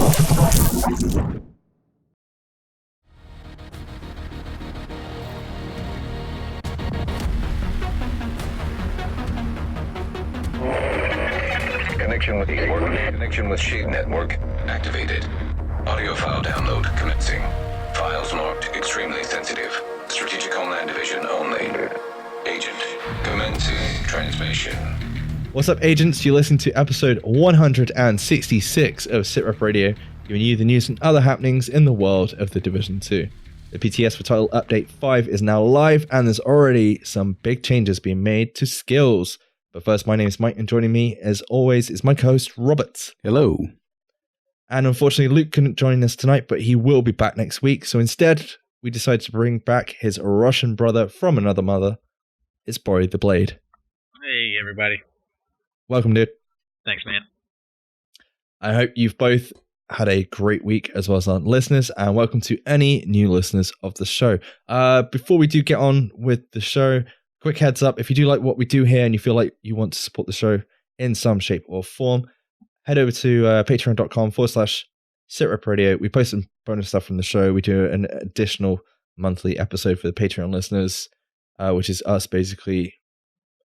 Connection with Shade Network activated. Audio file download commencing. Files marked extremely sensitive. Strategic Homeland Division only. Agent, commencing transmission. What's up, agents? You listen to episode 166 of SITREP Radio, giving you the news and other happenings in the world of the Division 2. The PTS for Title Update 5 is now live, and there's already some big changes being made to skills. But first, my name is Mike, and joining me, as always, is my co-host, Robert. Hello. And unfortunately, Luke couldn't join us tonight, but he will be back next week. So instead, we decided to bring back his Russian brother from another mother. It's Bory the Blade. Hey, everybody. Welcome, dude. Thanks, man. I hope you've both had a great week, as well as our listeners, and welcome to any new listeners of the show. Before we do get on with the show, quick heads up, if you do like what we do here and you feel like you want to support the show in some shape or form, head over to patreon.com/SITREP Radio. We post some bonus stuff from the show. We do an additional monthly episode for the Patreon listeners, which is us basically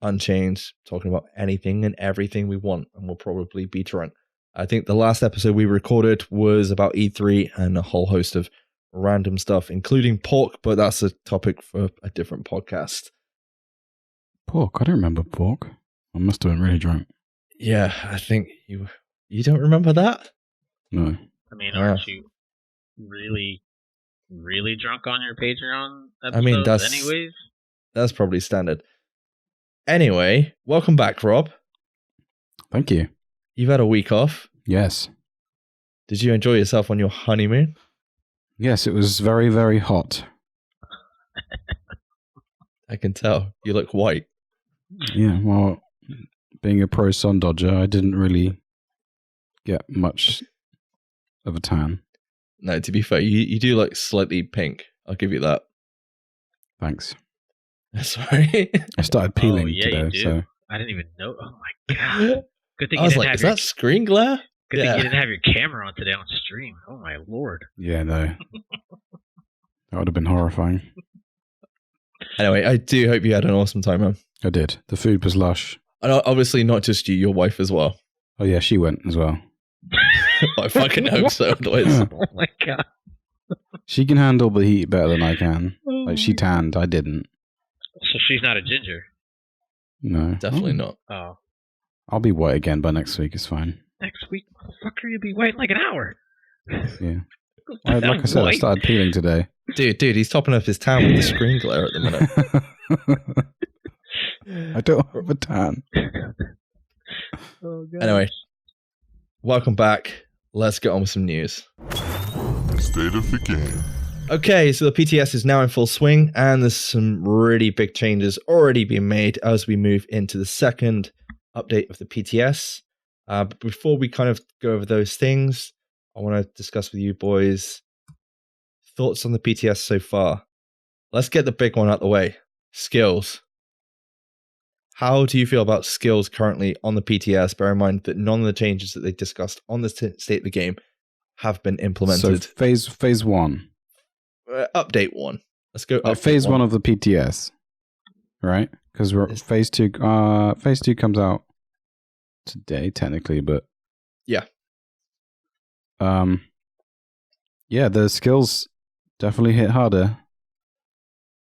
unchained, talking about anything and everything we want, and we'll probably be drunk. I think the last episode we recorded was about E3 and a whole host of random stuff, including pork, but that's a topic for a different podcast. Pork? I don't remember pork. I must have been really drunk. Yeah, I think you don't remember that? No. I mean, aren't you really, really drunk on your Patreon episodes? I mean, anyways? That's probably standard. Anyway, welcome back, Rob. Thank you. You've had a week off. Yes. Did you enjoy yourself on your honeymoon? Yes, it was very, very hot. I can tell. You look white. Yeah, well, being a pro sun dodger, I didn't really get much of a tan. No, to be fair, you do look slightly pink. I'll give you that. Thanks. Sorry. I started peeling today, you do. So I didn't even know. Oh my god! Good thing I you was didn't like, have is your that screen glare? Good thing you didn't have your camera on today on stream. Oh my lord! Yeah, no, that would have been horrifying. Anyway, I do hope you had an awesome time, man. I did. The food was lush. And obviously, not just you, your wife as well. Oh yeah, she went as well. I fucking hope so. Otherwise, Oh my god! She can handle the heat better than I can. Like she tanned, I didn't. So she's not a ginger. No, definitely not. Oh, I'll be white again by next week. It's fine. next week, motherfucker, you'll be white in like an hour. Yeah. Like I said, I started peeling today. Dude, he's topping up his tan with the screen glare at the minute. I don't have a tan. Oh, God. Anyway, welcome back. Let's get on with some news. State of the game. Okay, so the PTS is now in full swing, and there's some really big changes already being made as we move into the second update of the PTS. But before we kind of go over those things, I want to discuss with you boys thoughts on the PTS so far. Let's get the big one out of the way. Skills. How do you feel about skills currently on the PTS? Bear in mind that none of the changes that they discussed on the state of the game have been implemented. So phase one. Update one. Let's go. Phase one of the PTS, right? Because we're phase two. Phase two comes out today, technically, but yeah. Yeah, the skills definitely hit harder.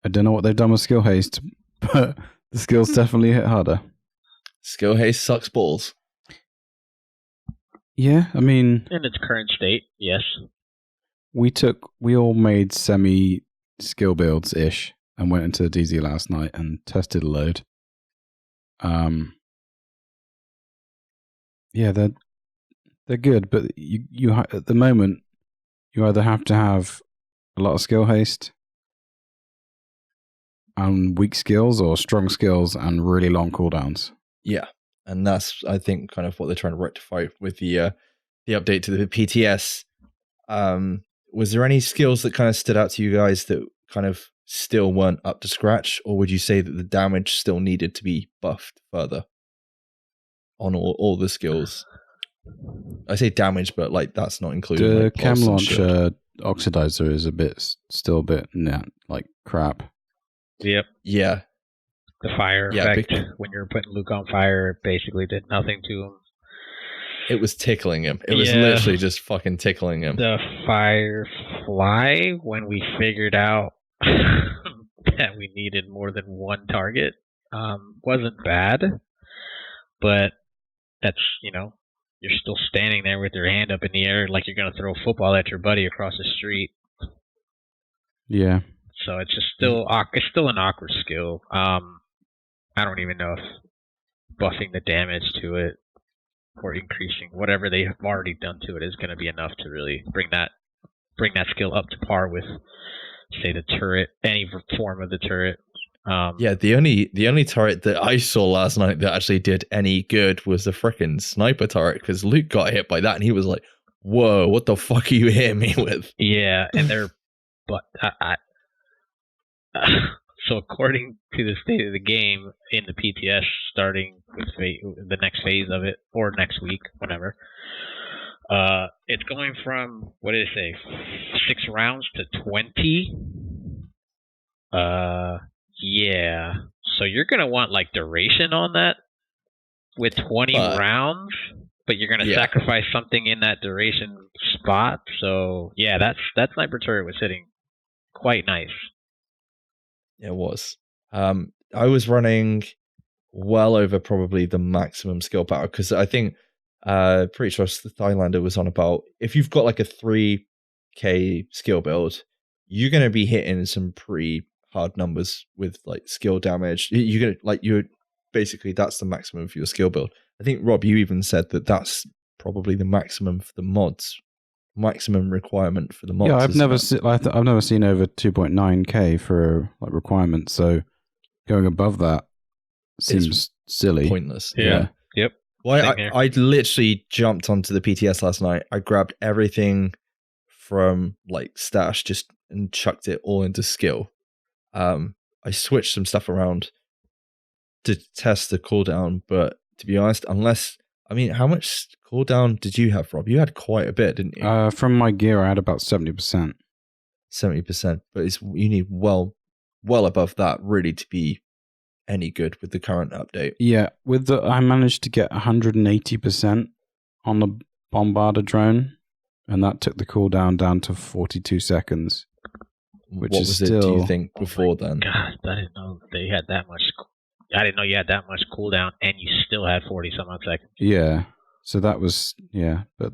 I don't know what they've done with skill haste, but the skills definitely hit harder. Skill haste sucks balls. Yeah, I mean, in its current state, yes. We all made semi skill builds ish and went into the DZ last night and tested a load. Yeah, they're good, but you at the moment you either have to have a lot of skill haste and weak skills, or strong skills and really long cooldowns. Yeah, and that's, I think, kind of what they're trying to rectify with the update to the PTS. Was there any skills that kind of stood out to you guys that kind of still weren't up to scratch, or would you say that the damage still needed to be buffed further on all the skills? I say damage, but like that's not included. The like, chem pulse and launcher oxidizer is still a bit like crap. Yep. Yeah. The fire Yeah, effect, when you're putting Luke on fire, it basically did nothing to him. It was tickling him. It was literally just fucking tickling him. The Firefly, when we figured out that we needed more than one target, wasn't bad. But that's, you're still standing there with your hand up in the air like you're going to throw a football at your buddy across the street. Yeah. So it's just still an awkward skill. I don't even know if buffing the damage to it or increasing whatever they have already done to it is going to be enough to really bring that skill up to par with, say, the turret, any form of the turret. The only turret that I saw last night that actually did any good was the frickin' sniper turret, because Luke got hit by that and he was like, "Whoa, what the fuck are you hitting me with?" Yeah, and so according to the state of the game in the PTS, starting with the next phase of it, or next week, whatever, it's going from, what did it say, 6 rounds to 20? Yeah. So you're going to want, like, duration on that with 20 rounds, but you're going to sacrifice something in that duration spot. So, yeah, that sniper turret was hitting quite nice. It was. I was running well over probably the maximum skill power, because I think pretty sure the Thailander was on about, if you've got like a 3k skill build, you're going to be hitting some pretty hard numbers with like skill damage. You're basically, that's the maximum for your skill build. I think, Rob, you even said that that's probably the maximum for the mods. Maximum requirement for the mods. Yeah, I've never seen over 2.9k for like requirements. So going above that seems silly, pointless. Yeah. Yep. Well, I literally jumped onto the PTS last night. I grabbed everything from like stash and chucked it all into skill. I switched some stuff around to test the cooldown, but to be honest, how much cooldown did you have, Rob? You had quite a bit, didn't you? From my gear, I had about 70%. 70%, but you need well above that really to be any good with the current update. Yeah, I managed to get 180% on the Bombarder drone, and that took the cooldown down to 42 seconds. Which what is was still, it, do you think, before then? God, I didn't know they had that much. I didn't know you had that much cooldown, and you still had 40 some odd seconds. Yeah, so that was but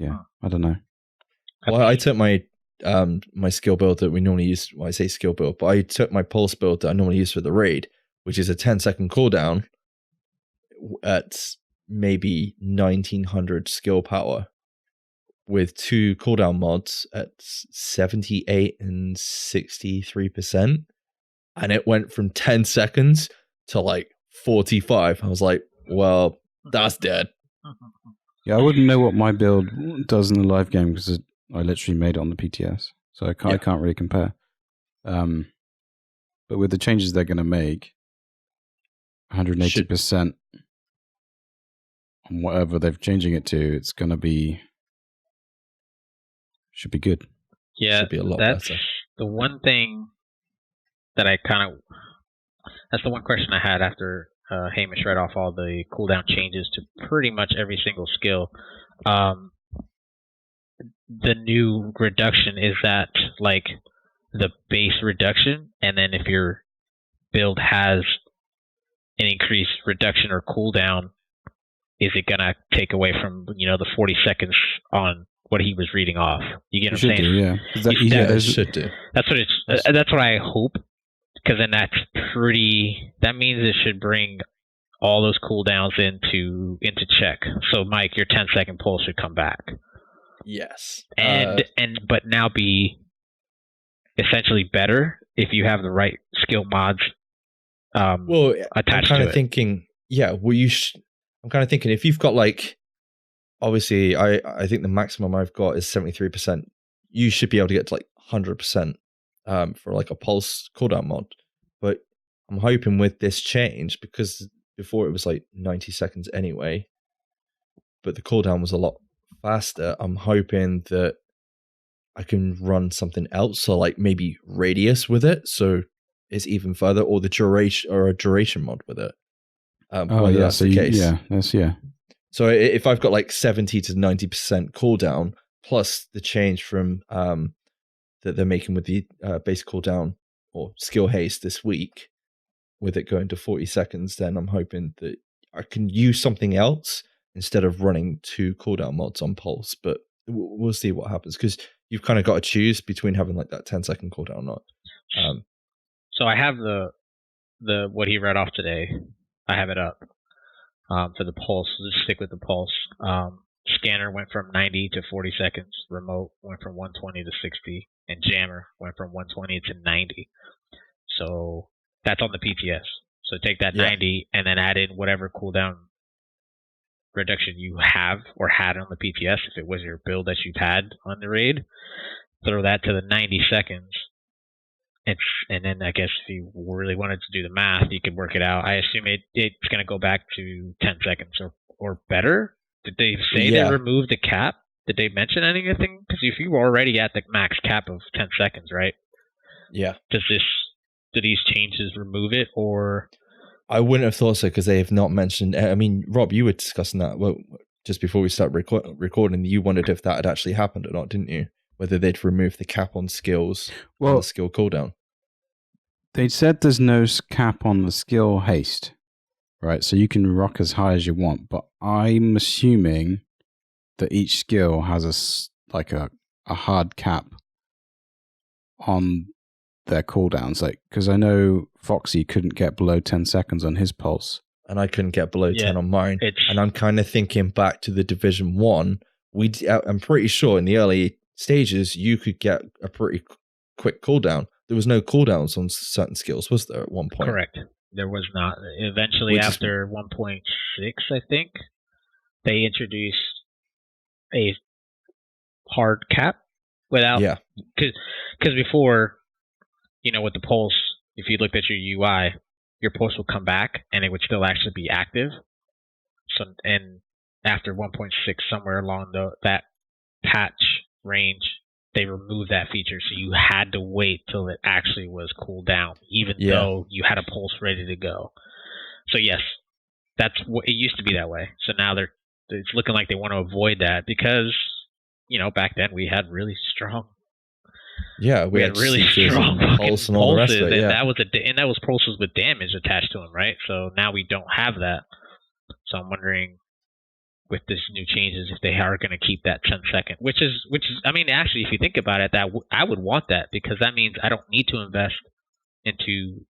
I don't know. Well, I took my my skill build that we normally use. Well, I say skill build, but I took my pulse build that I normally use for the raid, which is a 10-second cooldown at maybe 1900 skill power, with 2 cooldown mods at 78 and 63%, and it went from 10 seconds to like 45. I was like, well, that's dead. Yeah, I wouldn't know what my build does in the live game because I literally made it on the PTS, so I can't really compare. But with the changes they're going to make, 180% on whatever they're changing it to, it's going to be should be good. Yeah, should be a lot that's better. The one thing that that's the one question I had after Hamish read off all the cooldown changes to pretty much every single skill. The new reduction, is that like the base reduction, and then if your build has an increased reduction or cooldown, is it gonna take away from the 40 seconds on what he was reading off? You get what I'm saying? Yeah, it should do. That's what I hope, because then that means it should bring all those cooldowns into check. So Mike, your 10-second pulse should come back. Yes. But now be essentially better if you have the right skill mods attached to it. Thinking, I'm kind of thinking if you've got like, obviously I think the maximum I've got is 73%. You should be able to get to like 100% for like a pulse cooldown mod. But I'm hoping with this change, because before it was like 90 seconds anyway, but the cooldown was a lot faster. I'm hoping that I can run something else, so like maybe radius with it, so it's even further, or the duration, or a duration mod with it. Whether that's the case. So if I've got like 70 to 90% cooldown plus the change from that they're making with the base cooldown or skill haste this week, with it going to 40 seconds, then I'm hoping that I can use something else instead of running 2 cooldown mods on Pulse. But we'll see what happens, because you've kind of got to choose between having like that 10-second cooldown or not. So I have the what he read off today. I have it up for the Pulse. Let's stick with the Pulse. Scanner went from 90 to 40 seconds. Remote went from 120 to 60. And Jammer went from 120 to 90. So that's on the PTS. So take that 90 and then add in whatever cooldown reduction you have or had on the PTS, if it was your build that you've had on the raid. Throw that to the 90 seconds. And then I guess if you really wanted to do the math, you could work it out. I assume it's going to go back to 10 seconds or better. Did they say they removed the cap? Did they mention anything? Because if you were already at the max cap of 10 seconds, right? Yeah. Do these changes remove it, or? I wouldn't have thought so, because they have not mentioned. I mean, Rob, you were discussing that just before we start recording. You wondered if that had actually happened or not, didn't you? Whether they'd remove the cap on skills, on the skill cooldown. They said there's no cap on the skill haste, right? So you can rock as high as you want, but I'm assuming that each skill has a hard cap on their cooldowns. Like, because I know Foxy couldn't get below 10 seconds on his Pulse, and I couldn't get below 10 on mine. And I'm kind of thinking back to the Division 1. I'm pretty sure in the early stages you could get a pretty quick cooldown. There was no cooldowns on certain skills, was there, at one point? Correct. There was not. Eventually, after 1.6, I think, they introduced a hard cap without... Yeah. Because before, with the Pulse, if you looked at your UI, your Pulse would come back, and it would still actually be active. So, and after 1.6, somewhere along that patch range, they removed that feature, so you had to wait till it actually was cooled down, even though you had a Pulse ready to go. So yes, that's what it used to be that way. So now it's looking like they want to avoid that, because back then we had really strong. Yeah, we had really strong Pulse and all the rest of it. Yeah. That was pulses with damage attached to them, right? So now we don't have that. So I'm wondering, with this new changes, if they are going to keep that 10 second, which is, I mean, actually, if you think about it, I would want that, because that means I don't need to invest into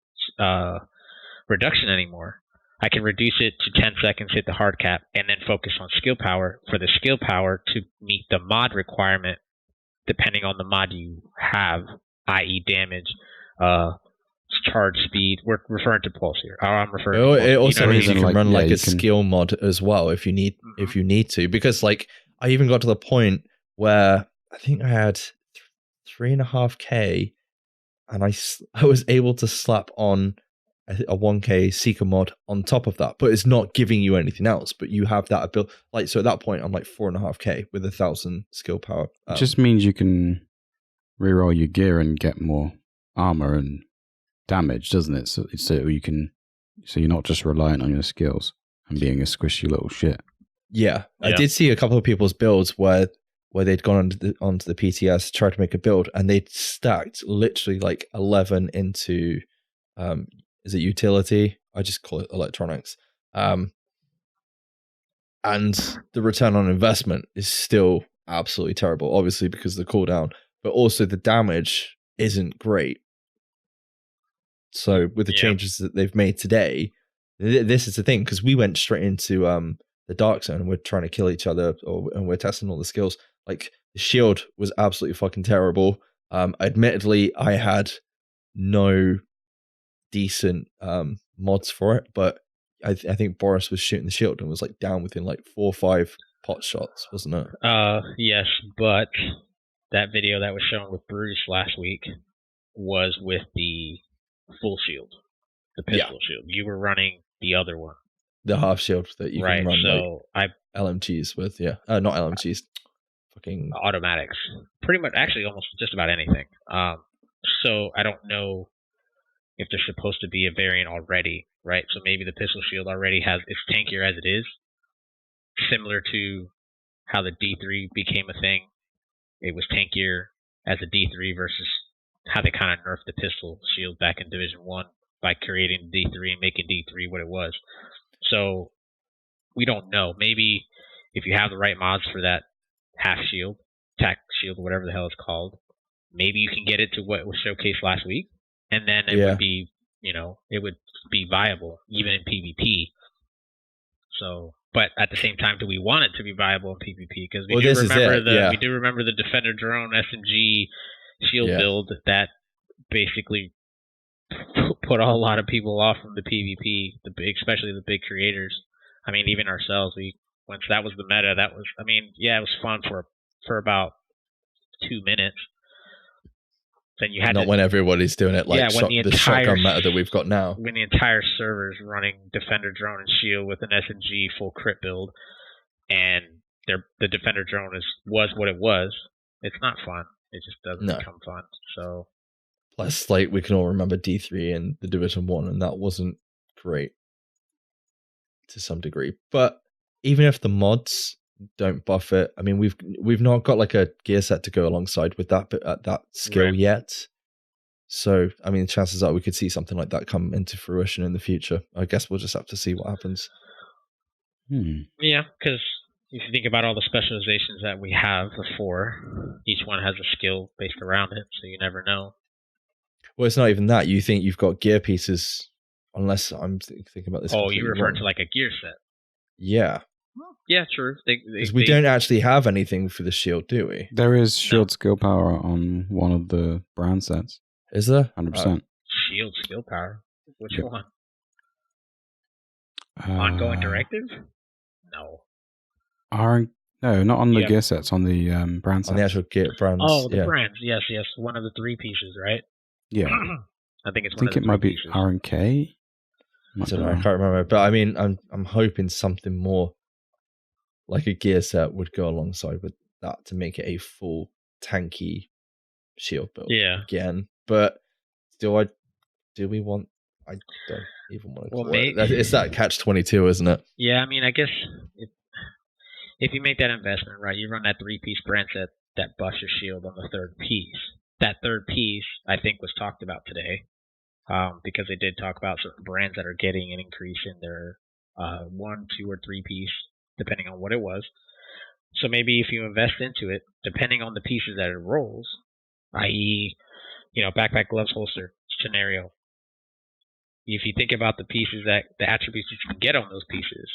reduction anymore. I can reduce it to 10 seconds, hit the hard cap, and then focus on skill power for the skill power to meet the mod requirement, depending on the mod you have, i.e. damage, charge speed. We're referring to Pulse here. I'm referring to Pulse. It also means you can run a skill mod as well if you need to, because like I even got to the point where I think I had 3.5k and I was able to slap on a 1k Seeker mod on top of that, but it's not giving you anything else, but you have that ability. Like, so at that point I'm like 4.5k with 1,000 skill power. It just means you can reroll your gear and get more armor and damage, doesn't it? So you're not just reliant on your skills and being a squishy little shit. Yeah. I did see a couple of people's builds where they'd gone onto the PTS, tried to make a build, and they'd stacked literally like 11 into is it utility? I just call it electronics. And the return on investment is still absolutely terrible, obviously because of the cooldown, but also the damage isn't great. So with the changes that they've made today, this is the thing, because we went straight into the dark zone and we're trying to kill each other, and we're testing all the skills. Like, the shield was absolutely fucking terrible. Admittedly, I had no decent mods for it, but I think Boris was shooting the shield and was like down within like 4 or 5 pot shots, wasn't it? Yes, but that video that was shown with Bruce last week was with the full shield, the pistol shield. You were running the other one, the half shield that you can run. So LMGs with, not LMGs, fucking automatics. Pretty much, actually, almost just about anything. So I don't know if there's supposed to be a variant already, right? So maybe the pistol shield already it's tankier as it is, similar to how the D3 became a thing. It was tankier as a D3 versus how they kind of nerfed the pistol shield back in Division 1 by creating D3 and making D3 what it was. So we don't know. Maybe if you have the right mods for that half shield, tack shield, whatever the hell it's called, maybe you can get it to what was showcased last week, and then it would be, it would be viable even in PvP. So, but at the same time, do we want it to be viable in PvP? Because we do remember the Defender Drone SMG shield build that basically put a lot of people off from the PvP, especially the big creators. I mean, even ourselves, once that was the meta, it was fun for about 2 minutes. Then you had not when everybody's doing it like the shotgun meta that we've got now. When the entire server's running Defender Drone and Shield with an SMG full crit build, and the Defender Drone was what it was. It's not fun. It just doesn't become fun. So, plus, like, we can all remember D3 and the Division 1, and that wasn't great to some degree. But even if the mods don't buff it, I mean, we've not got like a gear set to go alongside with that skill yet. So, I mean, chances are we could see something like that come into fruition in the future. I guess we'll just have to see what happens. Yeah, because if you think about all the specializations that we have before, each one has a skill based around it, so you never know. Well, it's not even that. You think you've got gear pieces, unless I'm thinking about this. Oh, you refer to like a gear set? Yeah. Yeah, true. Because we don't actually have anything for the shield, do we? There is shield skill power on one of the brand sets. Is there? 100%. Shield skill power? Which one? Ongoing directive? No. No, not on the gear sets, on the brand sets. On the actual gear brands. Oh, the brands. Yes. One of the 3 pieces, right? Yeah. I think it's one of the 3 pieces. I think it might be R&K. I don't know. I can't remember. But I mean, I'm hoping something more like a gear set would go alongside with that to make it a full tanky shield build again. But do we want? I don't even want to call it. It's that catch-22, isn't it? Yeah, I mean, I guess if you make that investment, right, you run that 3-piece brand set that buffs your shield on the 3rd piece. That 3rd piece, I think, was talked about today, because they did talk about certain brands that are getting an increase in their 1, 2, or 3 piece, depending on what it was. So maybe if you invest into it, depending on the pieces that it rolls, i.e., backpack, gloves, holster scenario. If you think about the pieces the attributes that you can get on those pieces,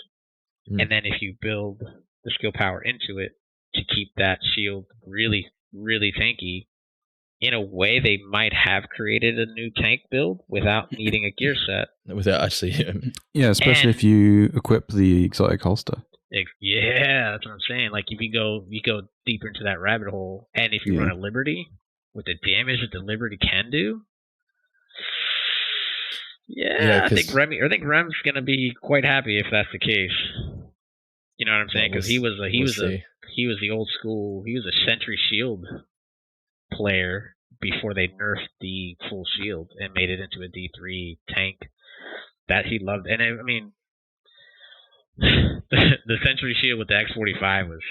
and then if you build the skill power into it to keep that shield really, really tanky, in a way they might have created a new tank build without needing a gear set. Without actually... Yeah, especially if you equip the exotic holster. Yeah, that's what I'm saying. Like, if you go deeper into that rabbit hole, and if you run a Liberty, with the damage that the Liberty can do... I think Rem's gonna be quite happy if that's the case. You know what I'm saying? Because he was the old school. He was a Sentry Shield player before they nerfed the full shield and made it into a D3 tank that he loved. And I mean, the Sentry Shield with the X45 was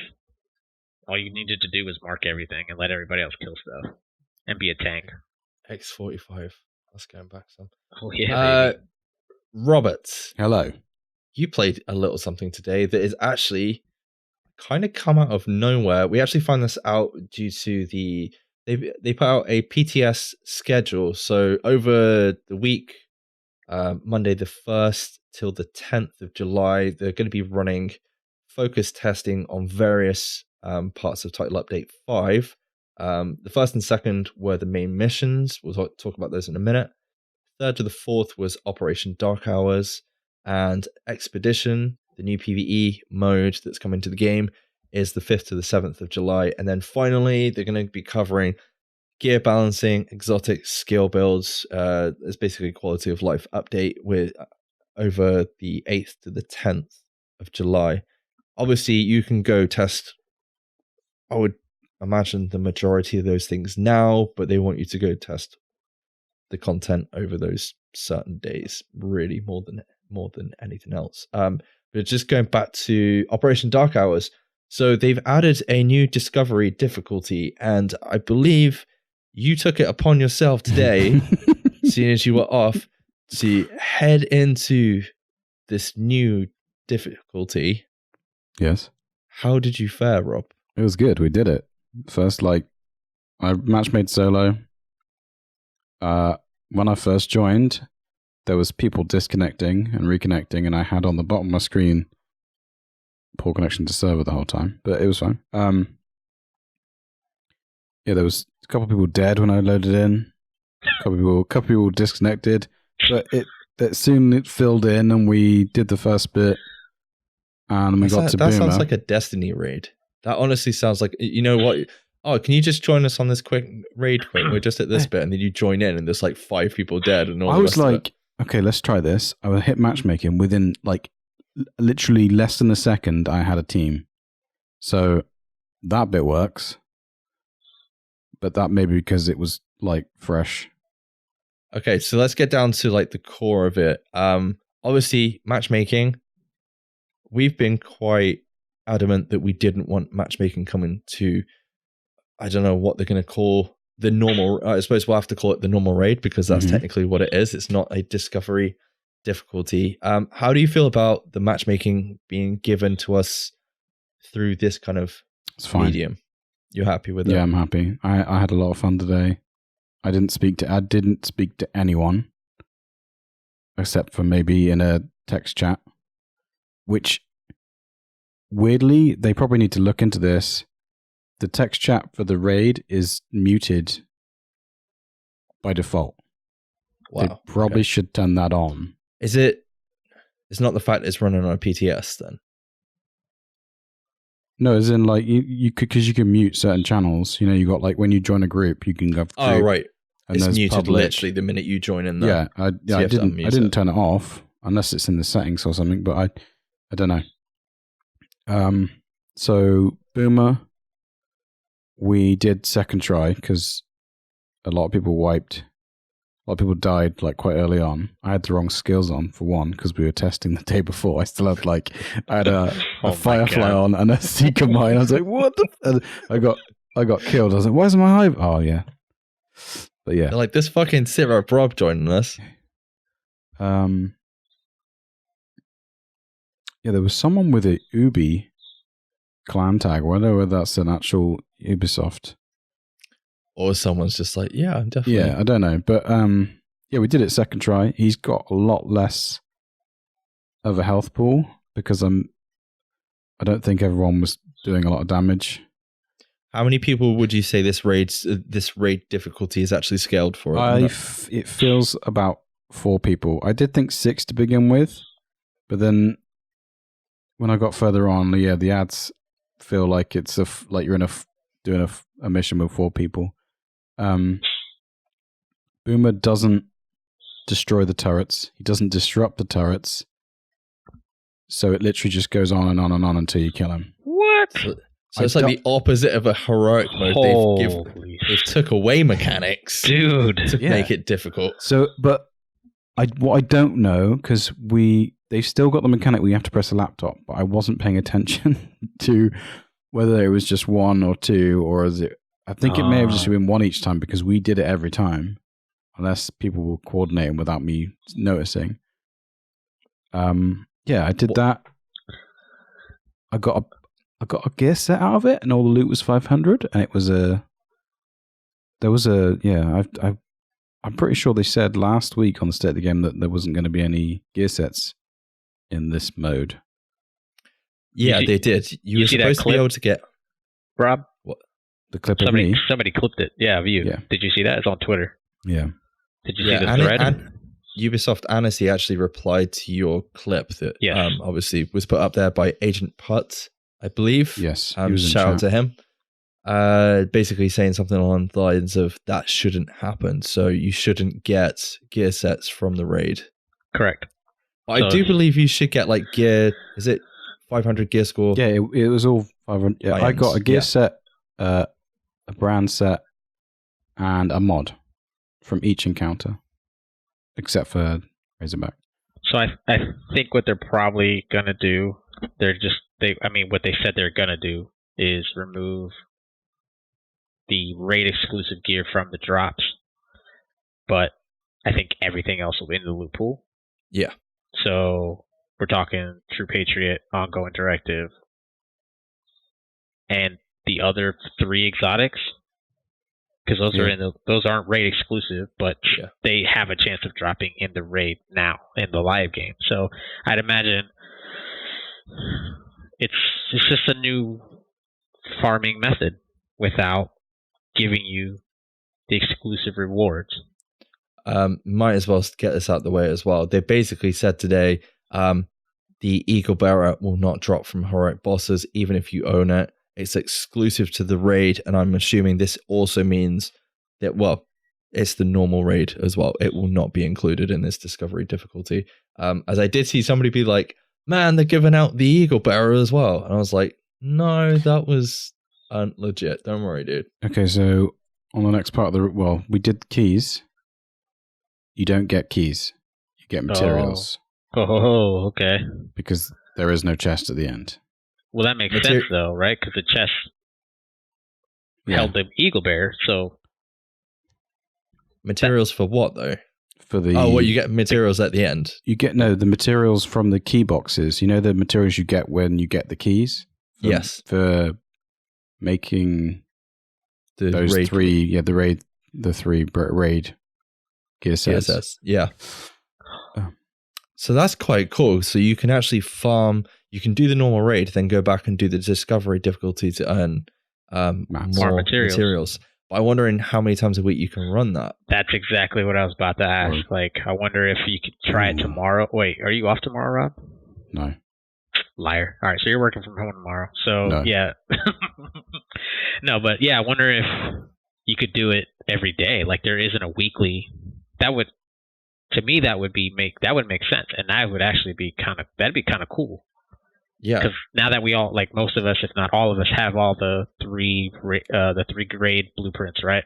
all you needed to do was mark everything and let everybody else kill stuff and be a tank. X45. That's going back some. Oh yeah. Robert. Hello. You played a little something today that is actually kind of come out of nowhere. We actually found this out due to they put out a PTS schedule. So over the week, Monday the 1st till the 10th of July, they're going to be running focus testing on various parts of Title Update 5. The 1st and 2nd were the main missions. We'll talk about those in a minute. 3rd to the 4th was Operation Dark Hours, and Expedition, the new PvE mode that's come into the game, is the 5th to the 7th of July. And then finally, they're going to be covering gear balancing, exotic skill builds. It's basically a quality of life update with over the 8th to the 10th of July. obviously you can go test, I would imagine, the majority of those things now, but they want you to go test the content over those certain days, really more than anything else. But just going back to Operation Dark Hours, so they've added a new discovery difficulty, and I believe you took it upon yourself today, seeing as you were off, to head into this new difficulty. Yes. How did you fare, Rob? It was good. We did it. First, I matchmade solo. When I first joined, there was people disconnecting and reconnecting, and I had on the bottom of my screen poor connection to server the whole time, but it was fine. Yeah, there was a couple of people dead when I loaded in. A couple people disconnected, but it soon filled in, and we did the first bit, and we got to Boomer. That sounds like a Destiny raid. That honestly sounds like, you know what? Oh, can you just join us on this quick raid? We're just at this bit, and then you join in, and there's like 5 people dead, and all. I was like, okay, let's try this. I would hit matchmaking within literally less than a second. I had a team, so that bit works. But that may be because it was fresh. Okay, so let's get down to the core of it. Obviously, matchmaking. We've been quite adamant that we didn't want matchmaking coming to, I don't know what they're going to call the normal. I suppose we'll have to call it the normal raid, because that's technically what it is. It's not a discovery difficulty. How do you feel about the matchmaking being given to us through this kind of medium? You're happy with it? Yeah, I'm happy. I had a lot of fun today. I didn't speak to anyone except for maybe in a text chat, which weirdly, they probably need to look into this. The text chat for the raid is muted by default. Wow. They probably should turn that on. Is it? It's not the fact it's running on a PTS then? No, as in you could, because you can mute certain channels. You know, you got when you join a group, you can go. Oh right, and it's muted public. literally the minute you join in. There. Yeah, I didn't turn it off unless it's in the settings or something. But I don't know. So Boomer, we did second try because a lot of people wiped. A lot of people died quite early on. I had the wrong skills on for one because we were testing the day before. I still had I had a Firefly on and a Seeker Mine. I was like, what the? I got killed. I was like, where's my hive? Oh yeah, but yeah, they're this fucking SITREP Rob joining us. Yeah, there was someone with a Ubi clan tag. Whether that's an actual Ubisoft. Or someone's just yeah, I'm definitely. Yeah, I don't know. But yeah, we did it second try. He's got a lot less of a health pool because I don't think everyone was doing a lot of damage. How many people would you say this raid difficulty is actually scaled for? It feels about 4 people. I did think 6 to begin with, but then when I got further on, yeah, the ads feel like it's you're doing a mission with 4 people. Boomer doesn't destroy the turrets. He doesn't disrupt the turrets. So it literally just goes on and on and on until you kill him. What? So it's the opposite of a heroic mode. They've took away mechanics, dude, to make it difficult. So, but what I don't know, because they've still got the mechanic where you have to press a laptop, but I wasn't paying attention to whether it was just 1 or 2, or is it? I think it may have just been 1 each time because we did it every time, unless people were coordinating without me noticing. Yeah, I did that. I got a gear set out of it, and all the loot was 500, and it was I'm pretty sure they said last week on the State of the Game that there wasn't going to be any gear sets in this mode. Yeah, they did. You were supposed to be able to get... Rob? What? The clip of me? Somebody clipped it. Yeah, of you. Yeah. Did you see that? It's on Twitter. Yeah. Did you see the thread? And Ubisoft Annecy actually replied to your clip that obviously was put up there by Agent Putt, I believe. Yes. Shout out to him. Basically saying something along the lines of that shouldn't happen. So you shouldn't get gear sets from the raid. Correct. I do believe you should get gear. Is it 500 gear score. Yeah, it was all 500. Yeah, I got a gear set, a brand set, and a mod from each encounter, except for Razorback. So I think what they're probably gonna do, what they said they're gonna do is remove the raid exclusive gear from the drops, but I think everything else will be in the loot pool. Yeah. So we're talking True Patriot, Ongoing Directive, and the other 3 exotics, because those aren't raid exclusive, but they have a chance of dropping in the raid now in the live game. So I'd imagine it's just a new farming method without giving you the exclusive rewards. Might as well get this out the way as well. They basically said today the Eagle Bearer will not drop from heroic bosses even if you own it. It's exclusive to the raid, and I'm assuming this also means that, well, it's the normal raid as well. It will not be included in this discovery difficulty. As I did see somebody be like, man, they're giving out the Eagle Bearer as well. And I was like, no, that was legit. Don't worry, dude. Okay, so on the next part of we did keys. You don't get keys. You get materials. Oh, okay. Because there is no chest at the end. Well, that makes sense, though, right? Because the chest held the Eagle Bear, so... Materials for what, though? For the... Oh, you get materials at the end? You get, the materials from the key boxes. You know the materials you get when you get the keys? Yes. For making those raid 3... the 3 raid gear sets. Yeah. So that's quite cool. So you can actually farm... You can do the normal raid, then go back and do the discovery difficulty to earn more materials. But I'm wondering how many times a week you can run that. That's exactly what I was about to ask. Like, I wonder if you could try it tomorrow. Wait, are you off tomorrow, Rob? No. Liar. All right, so you're working from home tomorrow. So, no. Yeah. No, but yeah, I wonder if you could do it every day. Like, there isn't a weekly... To me, that would make sense. And that would actually be that'd be kind of cool. Yeah, because now that we all, like most of us, if not all of us, have all the 3 grade blueprints, right?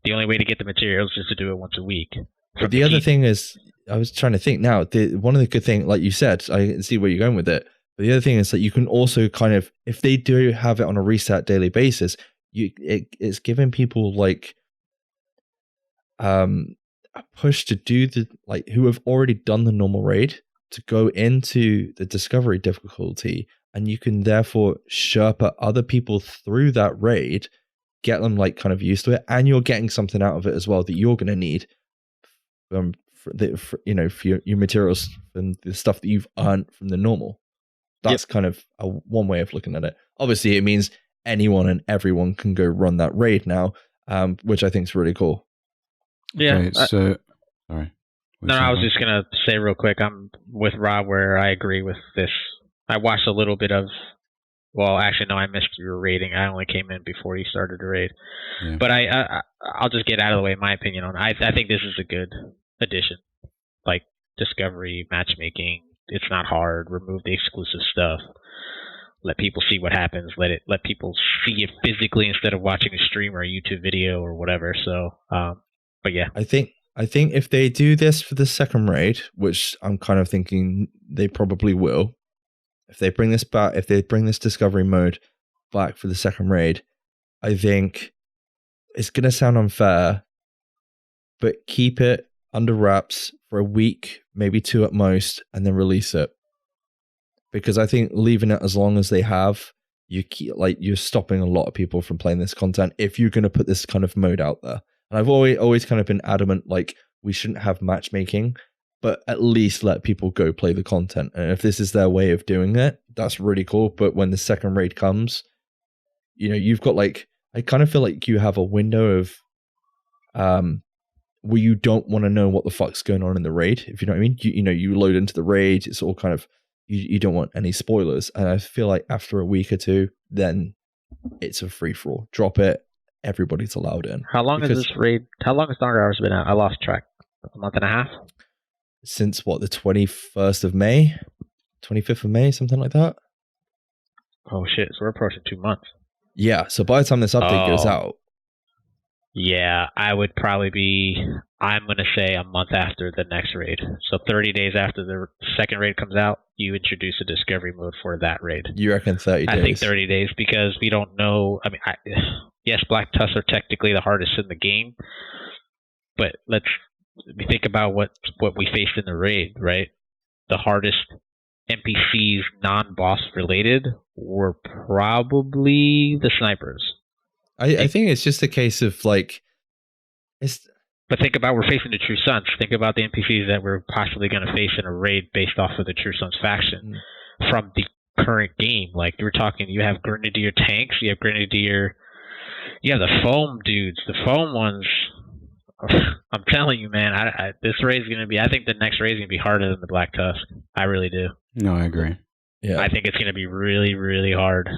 The only way to get the materials is to do it once a week. But the other thing is, I was trying to think now. One of the good things, like you said, I can see where you're going with it. But the other thing is that you can also kind of, if they do have it on a reset daily basis, it's giving people like a push to do who have already done the normal raid, to go into the discovery difficulty, and you can therefore Sherpa other people through that raid, get them like kind of used to it, and you're getting something out of it as well that you're going to need for your materials and the stuff that you've earned from the normal. That's kind of one way of looking at it. Obviously, it means anyone and everyone can go run that raid now, which I think is really cool. Yeah. Okay, so sorry. No, I was just going to say real quick, I'm with Rob where I agree with this. I watched a little bit of, well, actually, no, I missed your rating. I only came in before you started the raid. Yeah. But I'll just get out of the way my opinion on it. I think this is a good addition. Like, discovery, matchmaking, it's not hard. Remove the exclusive stuff. Let people see what happens. Let people see it physically instead of watching a stream or a YouTube video or whatever. So, but yeah. I think if they do this for the second raid, which I'm kind of thinking they probably will, if they bring this back, if they bring this discovery mode back for the second raid, I think it's going to sound unfair, but keep it under wraps for a week, maybe 2 at most, and then release it. Because I think leaving it as long as they have, you're stopping a lot of people from playing this content if you're going to put this kind of mode out there. And I've always kind of been adamant, like, we shouldn't have matchmaking, but at least let people go play the content. And if this is their way of doing it, that's really cool. But when the second raid comes, you've got I kind of feel like you have a window of where you don't want to know what the fuck's going on in the raid, if you know what I mean. You load into the raid, it's all kind of, you don't want any spoilers. And I feel like after a week or 2, then it's a free-for-all. Drop it. Everybody's allowed in. How long has this raid? How long has Dark Hours been out? I lost track. A month and a half? Since the 21st of May? 25th of May, something like that. Oh shit! So we're approaching 2 months. Yeah, so by the time this update goes out, yeah, I would probably be. I'm gonna say a month after the next raid. So 30 days after the second raid comes out, you introduce a discovery mode for that raid. you reckon 30 days? I think 30 days because we don't know. I mean, yes, Black Tusks are technically the hardest in the game, but let's think about what we faced in the raid, right? The hardest NPCs, non-boss related, were probably the snipers. I think it's just a case of like, But think about we're facing the True Sons. Think about the NPCs that we're possibly going to face in a raid based off of the True Sons faction from the current game. Like you were talking, you have Grenadier tanks, you have Grenadier, you have the foam dudes, the foam ones. I'm telling you, man, this raid is going to be. I think the next raid is going to be harder than the Black Tusk. I really do. No, I agree. yeah, I think it's going to be really, really hard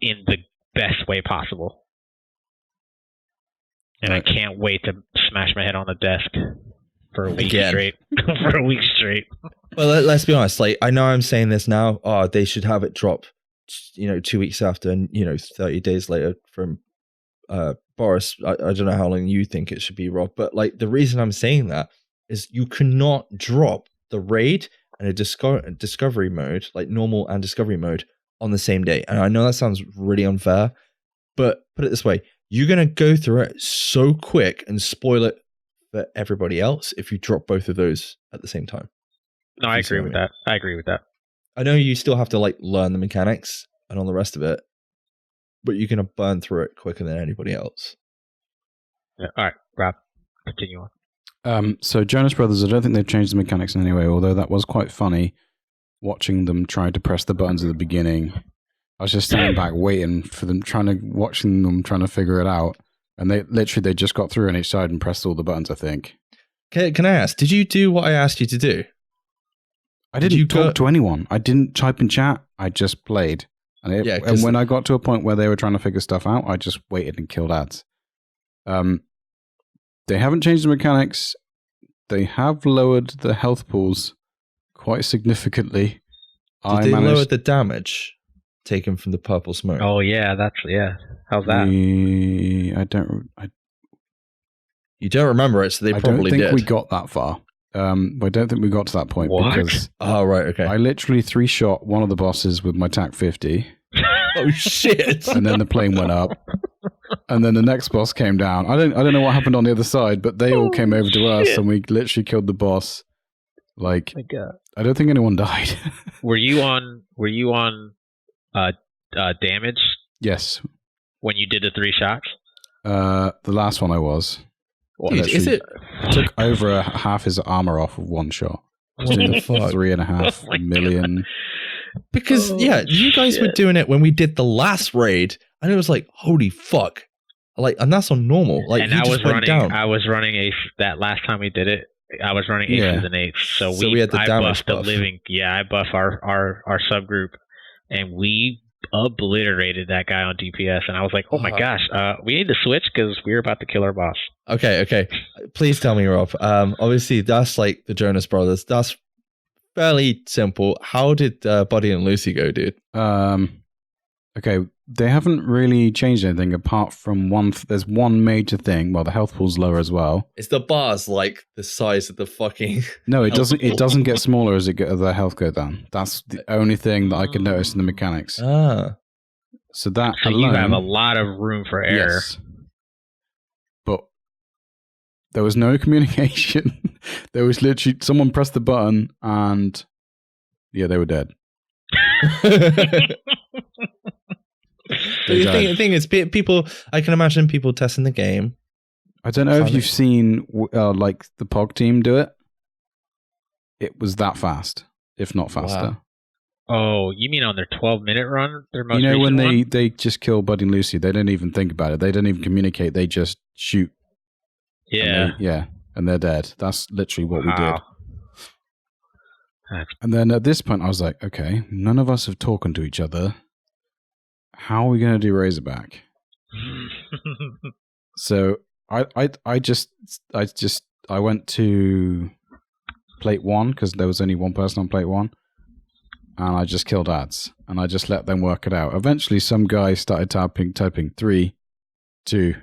in the best way possible. And I can't wait to smash my head on the desk for a week straight. For a week straight. Well, let's be honest. Like, I know I'm saying this now. Oh, they should have it drop, 2 weeks after, and 30 days later from Boris. I don't know how long you think it should be, Rob, but like the reason I'm saying that is you cannot drop the raid and a discovery mode, like normal and discovery mode, on the same day. And I know that sounds really unfair, but put it this way. You're going to go through it so quick and spoil it for everybody else if you drop both of those at the same time. No, I agree with that. I know you still have to like learn the mechanics and all the rest of it, but you're going to burn through it quicker than anybody else. Yeah. All right, Rob, continue on. So Jonas Brothers, I don't think they've changed the mechanics in any way, although that was quite funny watching them try to press the buttons at the beginning. I was just standing back waiting for them, watching them trying to figure it out. And they just got through on each side and pressed all the buttons, I think. Can I ask, did you do what I asked you to do? I didn't talk to anyone. I didn't type in chat. I just played. And when I got to a point where they were trying to figure stuff out, I just waited and killed ads. They haven't changed the mechanics. They have lowered the health pools quite significantly. Did they lower the damage taken from the purple smoke? Oh yeah, how's that? You don't remember it, so they probably did. I don't think we got that far. I don't think we got to that point because oh right, okay. I literally 3-shot one of the bosses with my TAC 50. Oh shit! And then the plane went up, and then the next boss came down. I don't know what happened on the other side, but they all came over to us, and we literally killed the boss. Like, my God. I don't think anyone died. Were you on damage? Yes. When you did the 3 shots? The last one I was. Dude, is it? I took over half his armor off with one shot. What the fuck? 3.5 million. Because you guys were doing it when we did the last raid, and it was like, holy fuck! Like, and that's on normal. Like, and I was running ace that last time we did it. I was running aces and eights, so we had the damage buff. I buff our subgroup, and we obliterated that guy on DPS. And I was like, oh my gosh, we need to switch because we're about to kill our boss. Okay. Please tell me, Rob. Obviously, that's like the Jonas Brothers. That's fairly simple. How did Buddy and Lucy go, dude? Okay, they haven't really changed anything apart from there's one major thing. Well, the health pool's lower as well. Is the bars like the size of the fucking? No, it doesn't. It doesn't get smaller as the health go down. That's the only thing that I can notice in the mechanics. So that alone, you have a lot of room for error. Yes. But there was no communication. There was literally someone pressed the button and they were dead. The thing is, people. I can imagine people testing the game. I don't know if you've seen like the POG team do it. It was that fast, if not faster. Wow. Oh, you mean on their 12-minute run? Their most when one? they just kill Buddy and Lucy, they don't even think about it. They don't even communicate. They just shoot. Yeah. And they're dead. That's literally what we did. And then at this point, I was like, okay, none of us have talking to each other. How are we going to do Razorback? So I went to plate 1 because there was only one person on plate 1. and I just killed ads, and I just let them work it out. Eventually, some guy started typing 3, 2,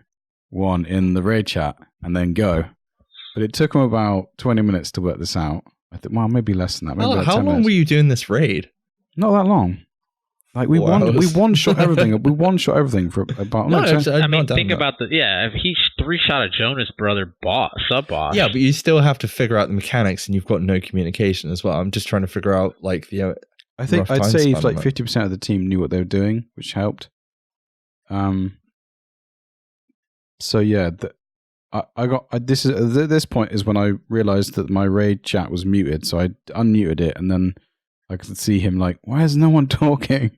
1 in the raid chat, and then go. But it took him about 20 minutes to work this out. I think, well, maybe less than that. Maybe How long were you doing this raid? Not that long. Like we one shot everything. We one shot everything for about. I mean, think about if he 3-shot a Jonas brother sub boss. Yeah, but you still have to figure out the mechanics, and you've got no communication as well. I'm just trying to figure out like the. I think I'd say if like 50% of the team knew what they were doing, which helped. So yeah, this is at this point is when I realized that my raid chat was muted, so I unmuted it, and then I could see him like, why is no one talking?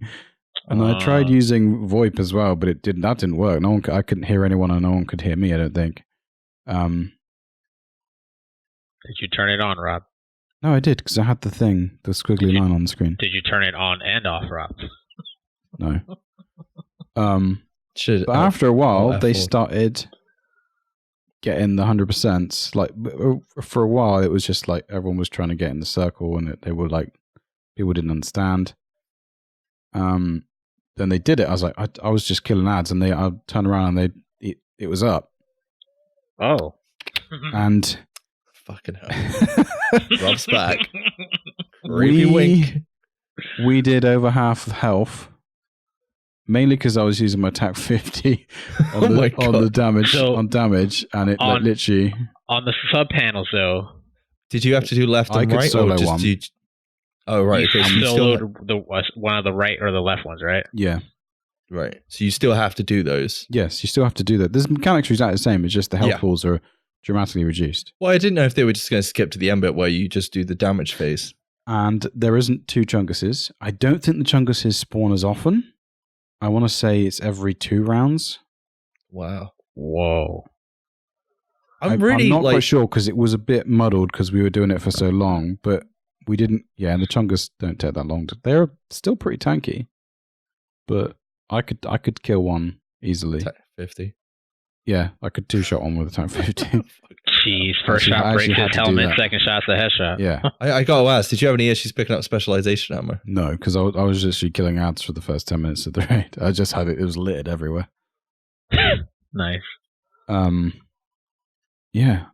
And I tried using VoIP as well, but that didn't work. No one, I couldn't hear anyone, and no one could hear me. I don't think. Did you turn it on, Rob? No, I did because I had the squiggly line on the screen. Did you turn it on and off, Rob? No. But after a while, they started getting the 100%. Like for a while, it was just like everyone was trying to get in the circle, and they were like. People didn't understand. Then they did it. I was like, I was just killing ads, and I turned around and it was up. Oh, and fucking hell, Rob's back. Wink. We did over half of health, mainly because I was using my TAC 50 on the damage and it like, literally on the sub panels though. Did you have to do left and right, or just one. Oh, right. You okay, so soloed one of the right or the left ones, right? Yeah. Right. So you still have to do those. Yes, you still have to do that. This mechanics are exactly the same. It's just the health pools are dramatically reduced. Well, I didn't know if they were just going to skip to the end bit where you just do the damage phase. And there isn't 2 chunguses. I don't think the chunguses spawn as often. I want to say it's every 2 rounds. Wow. Whoa. I'm not quite sure because it was a bit muddled because we were doing it for so long, but we didn't. Yeah, and the chungus don't take that long. They're still pretty tanky, but I could kill one easily. 50. Yeah, I could 2-shot one with a TAC 50. Jeez, first shot breaks his helmet, second shot's a headshot. Yeah. I got to ask, did you have any issues picking up specialization ammo? No, because I was literally killing ads for the first 10 minutes of the raid. I just had it was littered everywhere. Nice. Yeah.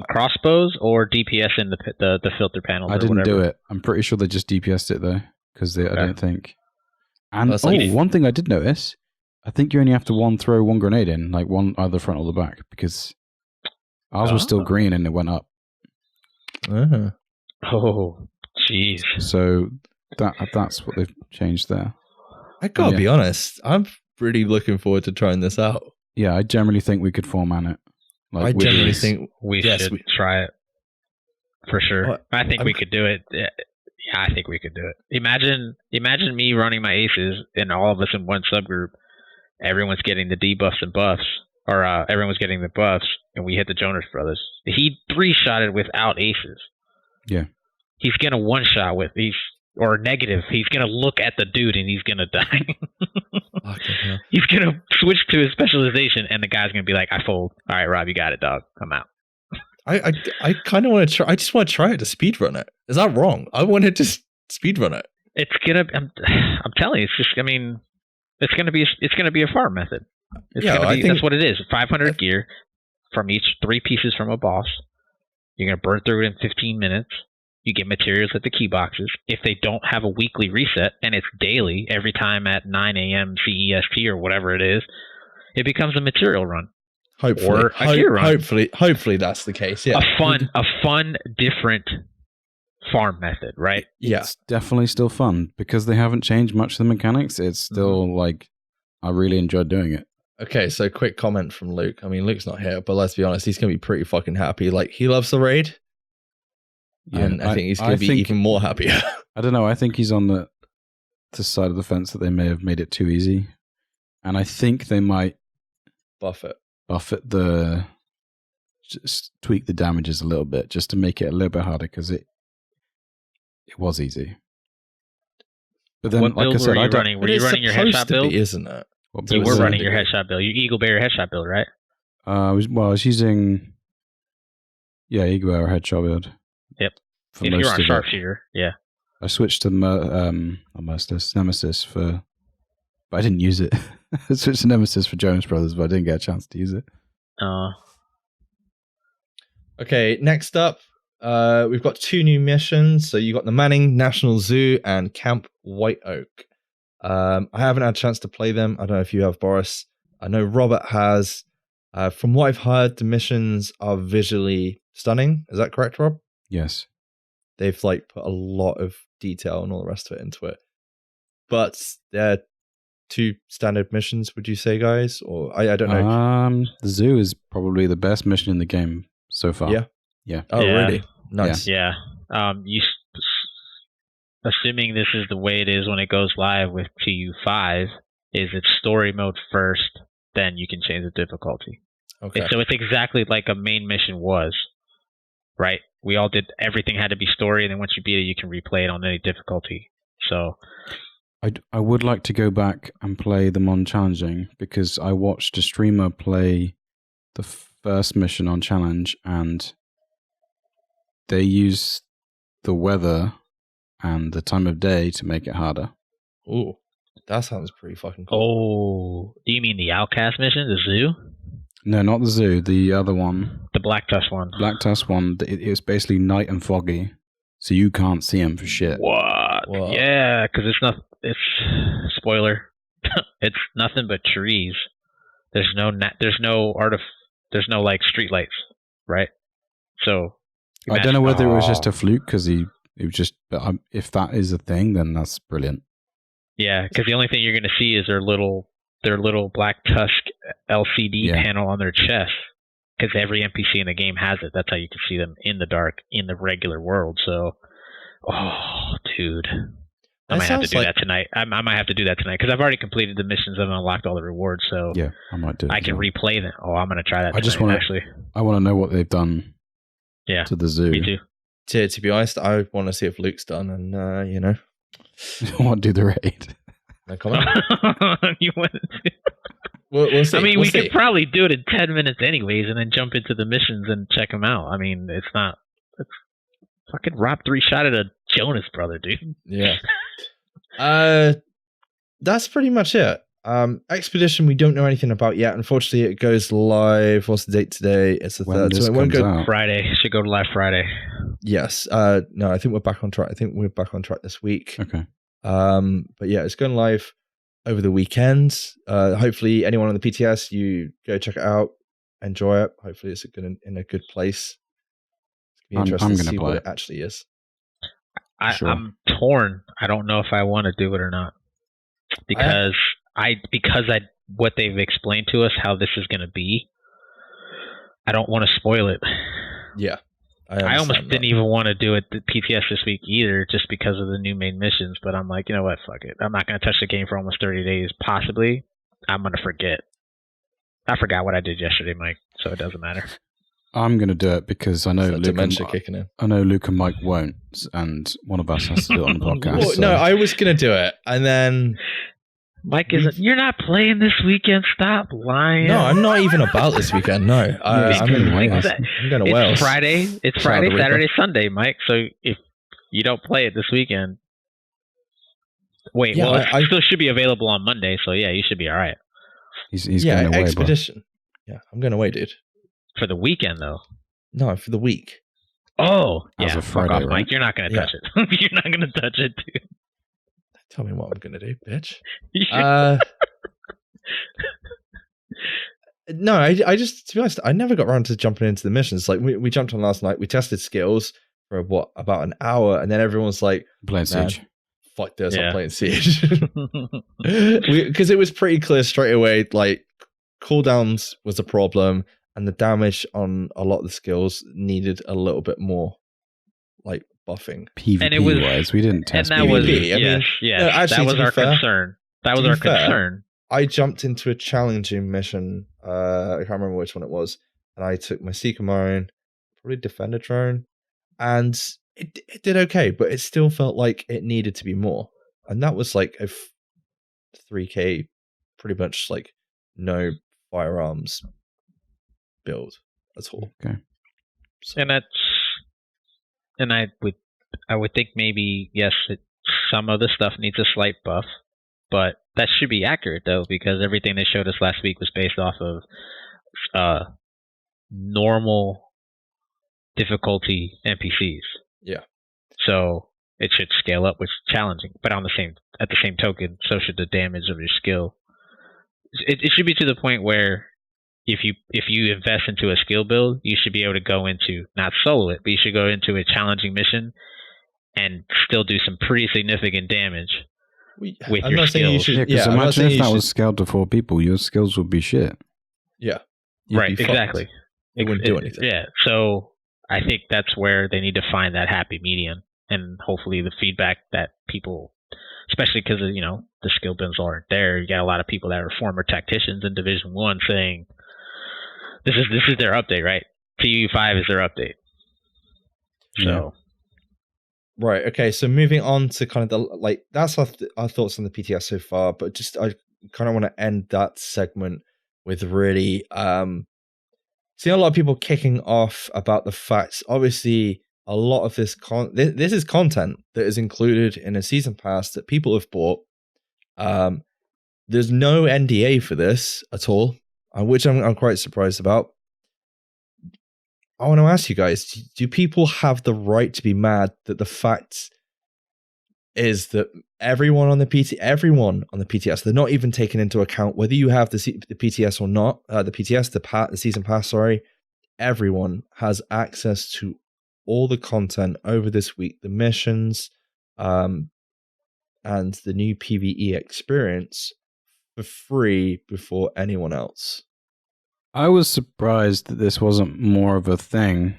Crossbows or DPS in the filter panels? I didn't do it. I'm pretty sure they just DPS'd it though, because I don't think. And one thing I did notice, I think you only have to throw one grenade in, like one either front or the back, because ours was still green and it went up. Oh, jeez. So that's what they've changed there. I gotta be honest, I'm really looking forward to trying this out. Yeah, I generally think we could foreman it. I generally think we should try it for sure. I think we could do it. Yeah, I think we could do it. Imagine me running my aces and all of us in one subgroup. Everyone's getting the debuffs and buffs, or everyone's getting the buffs, and we hit the Jonas Brothers. He 3-shotted without aces. Yeah, he's gonna 1-shot with or negative. He's gonna look at the dude and he's gonna die. He's gonna switch to his specialization, and the guy's gonna be like, "I fold. All right, Rob, you got it, dog. I'm out." I kind of want to try. I just want to try it to speedrun it. Is that wrong? I wanted to speedrun it. It's gonna. I'm telling you, it's just. I mean, it's gonna be a farm method. That's what it is. 500 gear from each 3 pieces from a boss. You're gonna burn through it in 15 minutes. You get materials at the key boxes. If they don't have a weekly reset and it's daily, every time at 9 a.m. CEST or whatever it is, it becomes a material run. Hopefully, or a gear run. Hopefully that's the case. Yeah, a fun, different farm method, right? Yeah, it's definitely still fun because they haven't changed much of the mechanics. It's still like I really enjoyed doing it. Okay, so quick comment from Luke. I mean, Luke's not here, but let's be honest, he's gonna be pretty fucking happy. Like he loves the raid. Yeah, and I think he's going to be even more happier. I don't know. I think he's on the side of the fence that they may have made it too easy. And I think they might buff it. Just tweak the damages a little bit just to make it a little bit harder because it was easy. But then, like I said, were you running your headshot build? Isn't it? You were running your headshot build. You Eagle Bear headshot build, right? I was using Eagle Bear headshot build. Yep. If you're on sharpshooter, yeah. I switched to Merciless Nemesis but I didn't use it. I switched to Nemesis for Jonas Brothers, but I didn't get a chance to use it. Okay, next up, we've got 2 new missions. So you got the Manning National Zoo and Camp White Oak. I haven't had a chance to play them. I don't know if you have, Boris. I know Robert has. From what I've heard, the missions are visually stunning. Is that correct, Rob? Yes. They've like put a lot of detail and all the rest of it into it. But they're 2 standard missions, would you say, guys? Or I don't know. The zoo is probably the best mission in the game so far. Yeah. Oh, really? Nice. Yeah. Assuming this is the way it is when it goes live with TU5, is it's story mode first, then you can change the difficulty. Okay. So it's exactly like a main mission was, right? We all did, everything had to be story, and then once you beat it, you can replay it on any difficulty. So I would like to go back and play them on challenging, because I watched a streamer play the first mission on challenge, and they use the weather and the time of day to make it harder. Ooh, that sounds pretty fucking cool. Oh, do you mean the Outcast mission, the zoo? No, not the zoo, the other one. The Black Tusk one. Black Tusk one, it was basically night and foggy, so you can't see them for shit. What? Yeah, because it's spoiler. It's nothing but trees. There's no like street lights, right? So I don't know whether it was just a fluke, because it was just. But if that is a thing, then that's brilliant. Yeah, because the only thing you're going to see is their little Black Tusk LCD panel on their chest. Because every NPC in the game has it. That's how you can see them in the dark in the regular world. So, oh, dude, I might have to do that tonight. I might have to do that tonight because I've already completed the missions and unlocked all the rewards. So yeah, I might do. I can replay them. Oh, I'm going to try that. I want to know what they've done. Yeah, to the zoo. Me too. To be honest, I want to see if Luke's done, and I want to do the raid. No comment. You want to? We'll see. I mean, we could probably do it in 10 minutes anyways, and then jump into the missions and check them out. I mean, it's fucking Rob 3-shot at a Jonas brother, dude. Yeah. That's pretty much it. Expedition we don't know anything about yet. Unfortunately, it goes live. What's the date today? It's the 3rd. So it won't go out. Friday. It should go live Friday. Yes. No, I think we're back on track. I think we're back on track this week. Okay. But yeah, it's going live over the weekend. Hopefully anyone on the PTS, you go check it out, enjoy it. Hopefully it's in a good place. It's gonna be interesting to see what it actually is. I'm torn. I don't know if I want to do it or not. Because what they've explained to us how this is going to be, I don't want to spoil it. Yeah. I almost didn't even want to do it the PTS this week either, just because of the new main missions. But I'm like, you know what? Fuck it. I'm not going to touch the game for almost 30 days. Possibly, I'm going to forget. I forgot what I did yesterday, Mike. So it doesn't matter. I'm going to do it because I know dementia kicking in. I know Luke and Mike won't, and one of us has to do it on the podcast. Well, no, I was going to do it, and then Mike isn't. You're not playing this weekend. Stop lying. No, I'm not even about this weekend. No, I'm in Wales. I'm going to Wales. It's Friday, Saturday, Sunday, Mike. So if you don't play it this weekend, it still should be available on Monday. So yeah, you should be all right. He's going away. Expedition. Yeah, I'm going away, dude. For the weekend, though. No, for the week. Oh, as yeah. of Friday, fuck off, right? Mike. You're not going to touch it. You're not going to touch it, dude. Tell me what I'm going to do, bitch. No, I just, to be honest, I never got around to jumping into the missions. Like, we jumped on last night. We tested skills for about an hour, and then everyone was like, playing Siege. Fuck this, I'm playing Siege. Because it was pretty clear straight away, like, cooldowns was a problem, and the damage on a lot of the skills needed a little bit more, like, buffing. PvP-wise, we didn't test and that PvP. That was our concern. That was our concern. I jumped into a challenging mission. I can't remember which one it was, and I took my Seeker Marine, probably Defender drone, and it did okay, but it still felt like it needed to be more. And that was like a 3K, pretty much like no firearms build at all. Okay. So. And I would I would think maybe yes, some of the stuff needs a slight buff, but that should be accurate though, because everything they showed us last week was based off of normal difficulty NPCs. Yeah. So it should scale up, which is challenging. But at the same token, so should the damage of your skill. It should be to the point where if you invest into a skill build, you should be able to go into, not solo it, but you should go into a challenging mission and still do some pretty significant damage with I'm your not saying you skills. should. Yeah, because I'm not imagine saying if you that should- was scaled to 4 people, your skills would be shit. Yeah. You'd Right, be fucked. exactly. It wouldn't do anything. Yeah, so I think that's where they need to find that happy medium, and hopefully the feedback that people, especially because the skill builds aren't there. You got a lot of people that are former tacticians in Division 1 saying this is their update, right? TU5 is their update. So Right. Okay. So moving on to kind of that's our thoughts on the PTS so far, but just I kind of want to end that segment with really seeing a lot of people kicking off about the facts. Obviously, a lot of this this is content that is included in a season pass that people have bought. There's no NDA for this at all, which I'm quite surprised about. I want to ask you guys, do people have the right to be mad that the fact is that everyone on the PTS, they're not even taking into account whether you have the PTS or not, the season pass, sorry, everyone has access to all the content over this week, the missions, and the new PvE experience for free before anyone else. I was surprised that this wasn't more of a thing.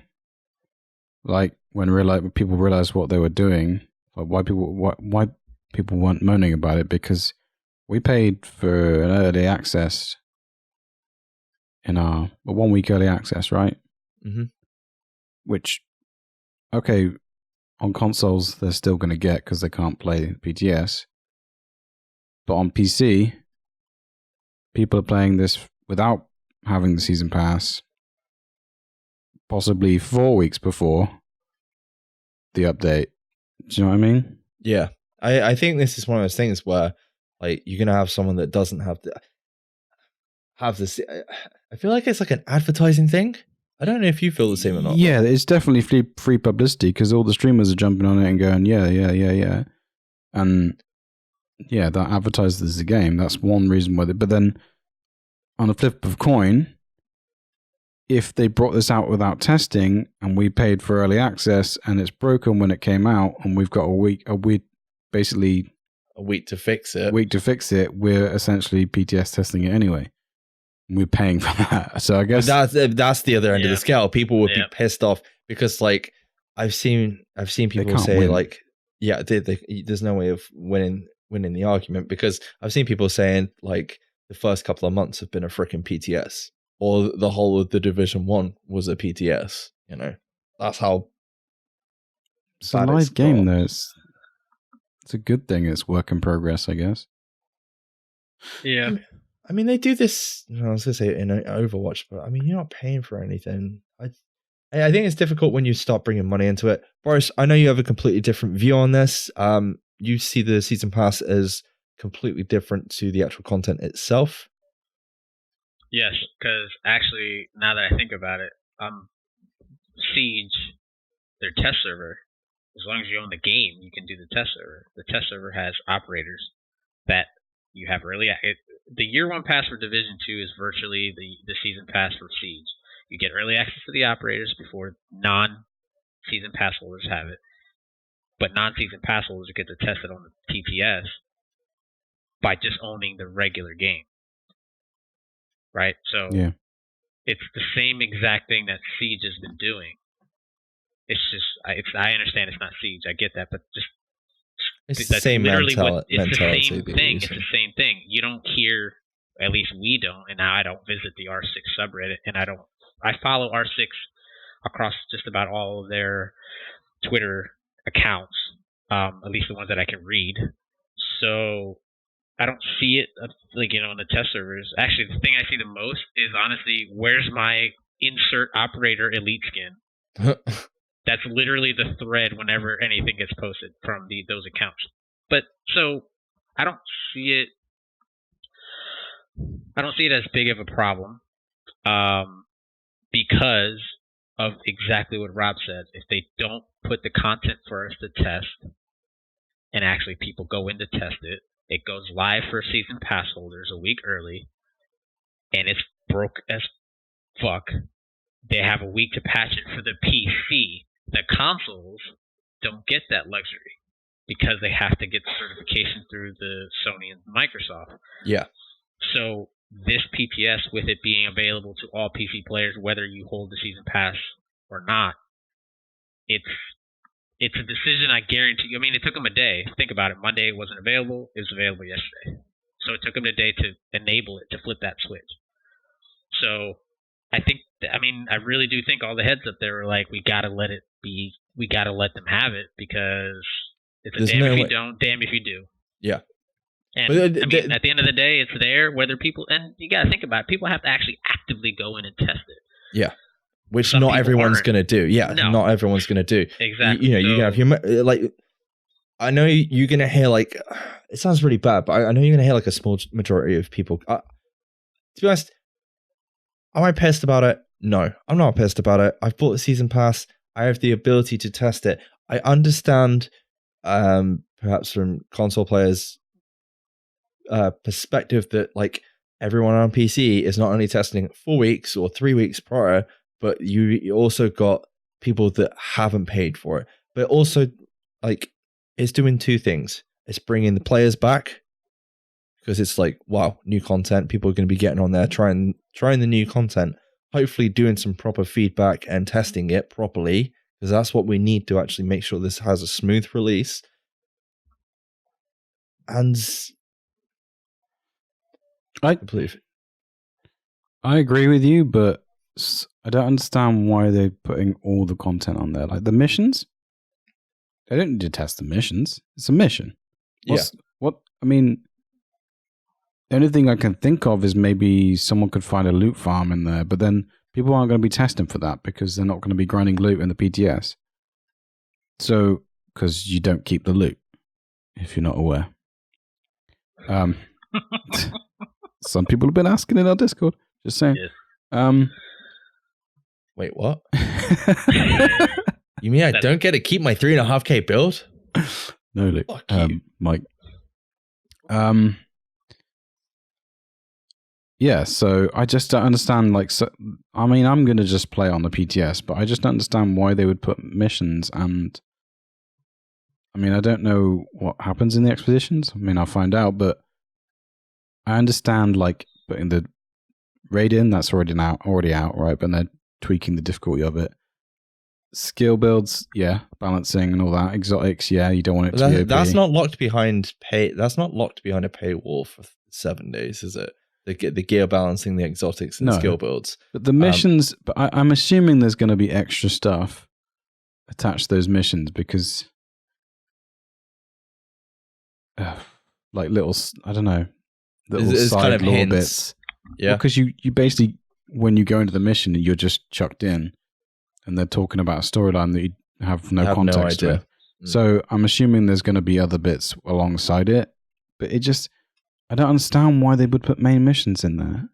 Like when people realized what they were doing, like why people weren't moaning about it, because we paid for an early access in a 1 week early access, right? Mm-hmm. Which, okay, on consoles they're still going to get because they can't play PTS, but on PC, people are playing this without having the season pass, possibly 4 weeks before the update. Do you know what I mean? Yeah, I think this is one of those things where, like, you're gonna have someone that doesn't have this. I feel like it's like an advertising thing. I don't know if you feel the same or not. Yeah, it's definitely free publicity because all the streamers are jumping on it and going, yeah, and yeah, that advertises the game. That's one reason why. But then, on the flip of coin, if they brought this out without testing and we paid for early access and it's broken when it came out and we've got a week basically a week to fix it. We're essentially PTS testing it anyway. We're paying for that. So I guess that's the other end of Yeah. the scale. People would Yeah. be pissed off because, like, I've seen people can't say win. like, yeah, there's no way of winning the argument, because I've seen people saying like the first couple of months have been a freaking PTS, or the whole of the Division 1 was a PTS. You know, that's how it's a bad live game got. though. It's a good thing. It's work in progress, I guess. yeah. I mean, they do this. I was gonna say in Overwatch, but I mean, you're not paying for anything. I think it's difficult when you start bringing money into it. Boris, I know you have a completely different view on this. You see the season pass as completely different to the actual content itself. Yes, because actually, now that I think about it, Siege, their test server, as long as you own the game, you can do the test server. The test server has operators that you have early. The year 1 pass for Division 2 is virtually the season pass for Siege. You get early access to the operators before non-season pass holders have it. But non-season pass holders get to test it on the PTS by just owning the regular game. Right? So Yeah. it's the same exact thing that Siege has been doing. It's just, I understand it's not Siege. I get that, but just It's the that's same literally mentality. it's the same that thing. you're It's using. the same thing. You don't hear, at least we don't, and now I don't visit the R6 subreddit, and I follow R6 across just about all of their Twitter accounts, at least the ones that I can read. So I don't see it in the test servers. Actually, the thing I see the most is honestly, where's my insert operator elite skin? That's literally the thread whenever anything gets posted from those accounts. But so I don't see it as big of a problem, because of exactly what Rob said. If they don't put the content for us to test, and actually people go in to test it, it goes live for season pass holders a week early, and it's broke as fuck. They have a week to patch it for the PC. The consoles don't get that luxury because they have to get the certification through the Sony and Microsoft. Yeah. So this PTS, with it being available to all PC players, whether you hold the season pass or not, it's a decision I guarantee you. I mean, it took them a day. Think about it. Monday it wasn't available. It was available yesterday. So it took them a day to enable it, to flip that switch. So I really do think all the heads up there were like, we got to let it be. We got to let them have it, because it's a damn if you don't, damn if you do. Yeah. And at the end of the day, it's there, whether people, and you got to think about it, people have to actually actively go in and test it. Yeah. Which not everyone's going to do. Yeah. No. Not everyone's going to do. Exactly. You can have like, I know you're going to hear like, it sounds really bad, but I know you're going to hear like a small majority of people. To be honest, am I pissed about it? No, I'm not pissed about it. I've bought the season pass. I have the ability to test it. I understand, perhaps from console players' perspective, that like everyone on PC is not only testing it 4 weeks or 3 weeks prior, but you also got people that haven't paid for it. But also, like, it's doing two things. It's bringing the players back, because it's like, wow, new content. People are going to be getting on there, trying the new content, hopefully doing some proper feedback and testing it properly, because that's what we need to actually make sure this has a smooth release. And I believe I agree with you, but I don't understand why they're putting all the content on there. Like the missions, they don't need to test the missions. It's a mission. I mean, the only thing I can think of is maybe someone could find a loot farm in there, but then people aren't going to be testing for that because they're not going to be grinding loot in the PTS. So, because you don't keep the loot, if you're not aware. Some people have been asking in our Discord. Just saying. Yes. Wait, what? You mean I don't get to keep my 3.5K build? No, look, Mike. Yeah, so I just don't understand. Like, so, I mean, I'm going to just play on the PTS, but I just don't understand why they would put missions. And I mean, I don't know what happens in the expeditions. I mean, I'll find out, but I understand like putting the raid in. That's already out, right? But they're tweaking the difficulty of it. Skill builds, yeah, balancing and all that. Exotics, yeah, you don't want it to be OP. That's not locked behind pay. That's not locked behind a paywall for 7 days, is it? The gear balancing, the exotics, and skill builds. But the missions, but I'm assuming there's going to be extra stuff attached to those missions because, like little, I don't know, little it's side kind of little hints. bits. Yeah, because you basically, when you go into the mission, you're just chucked in, and they're talking about a storyline that you have no context with. So I'm assuming there's going to be other bits alongside it, but it just. I don't understand why they would put main missions in there.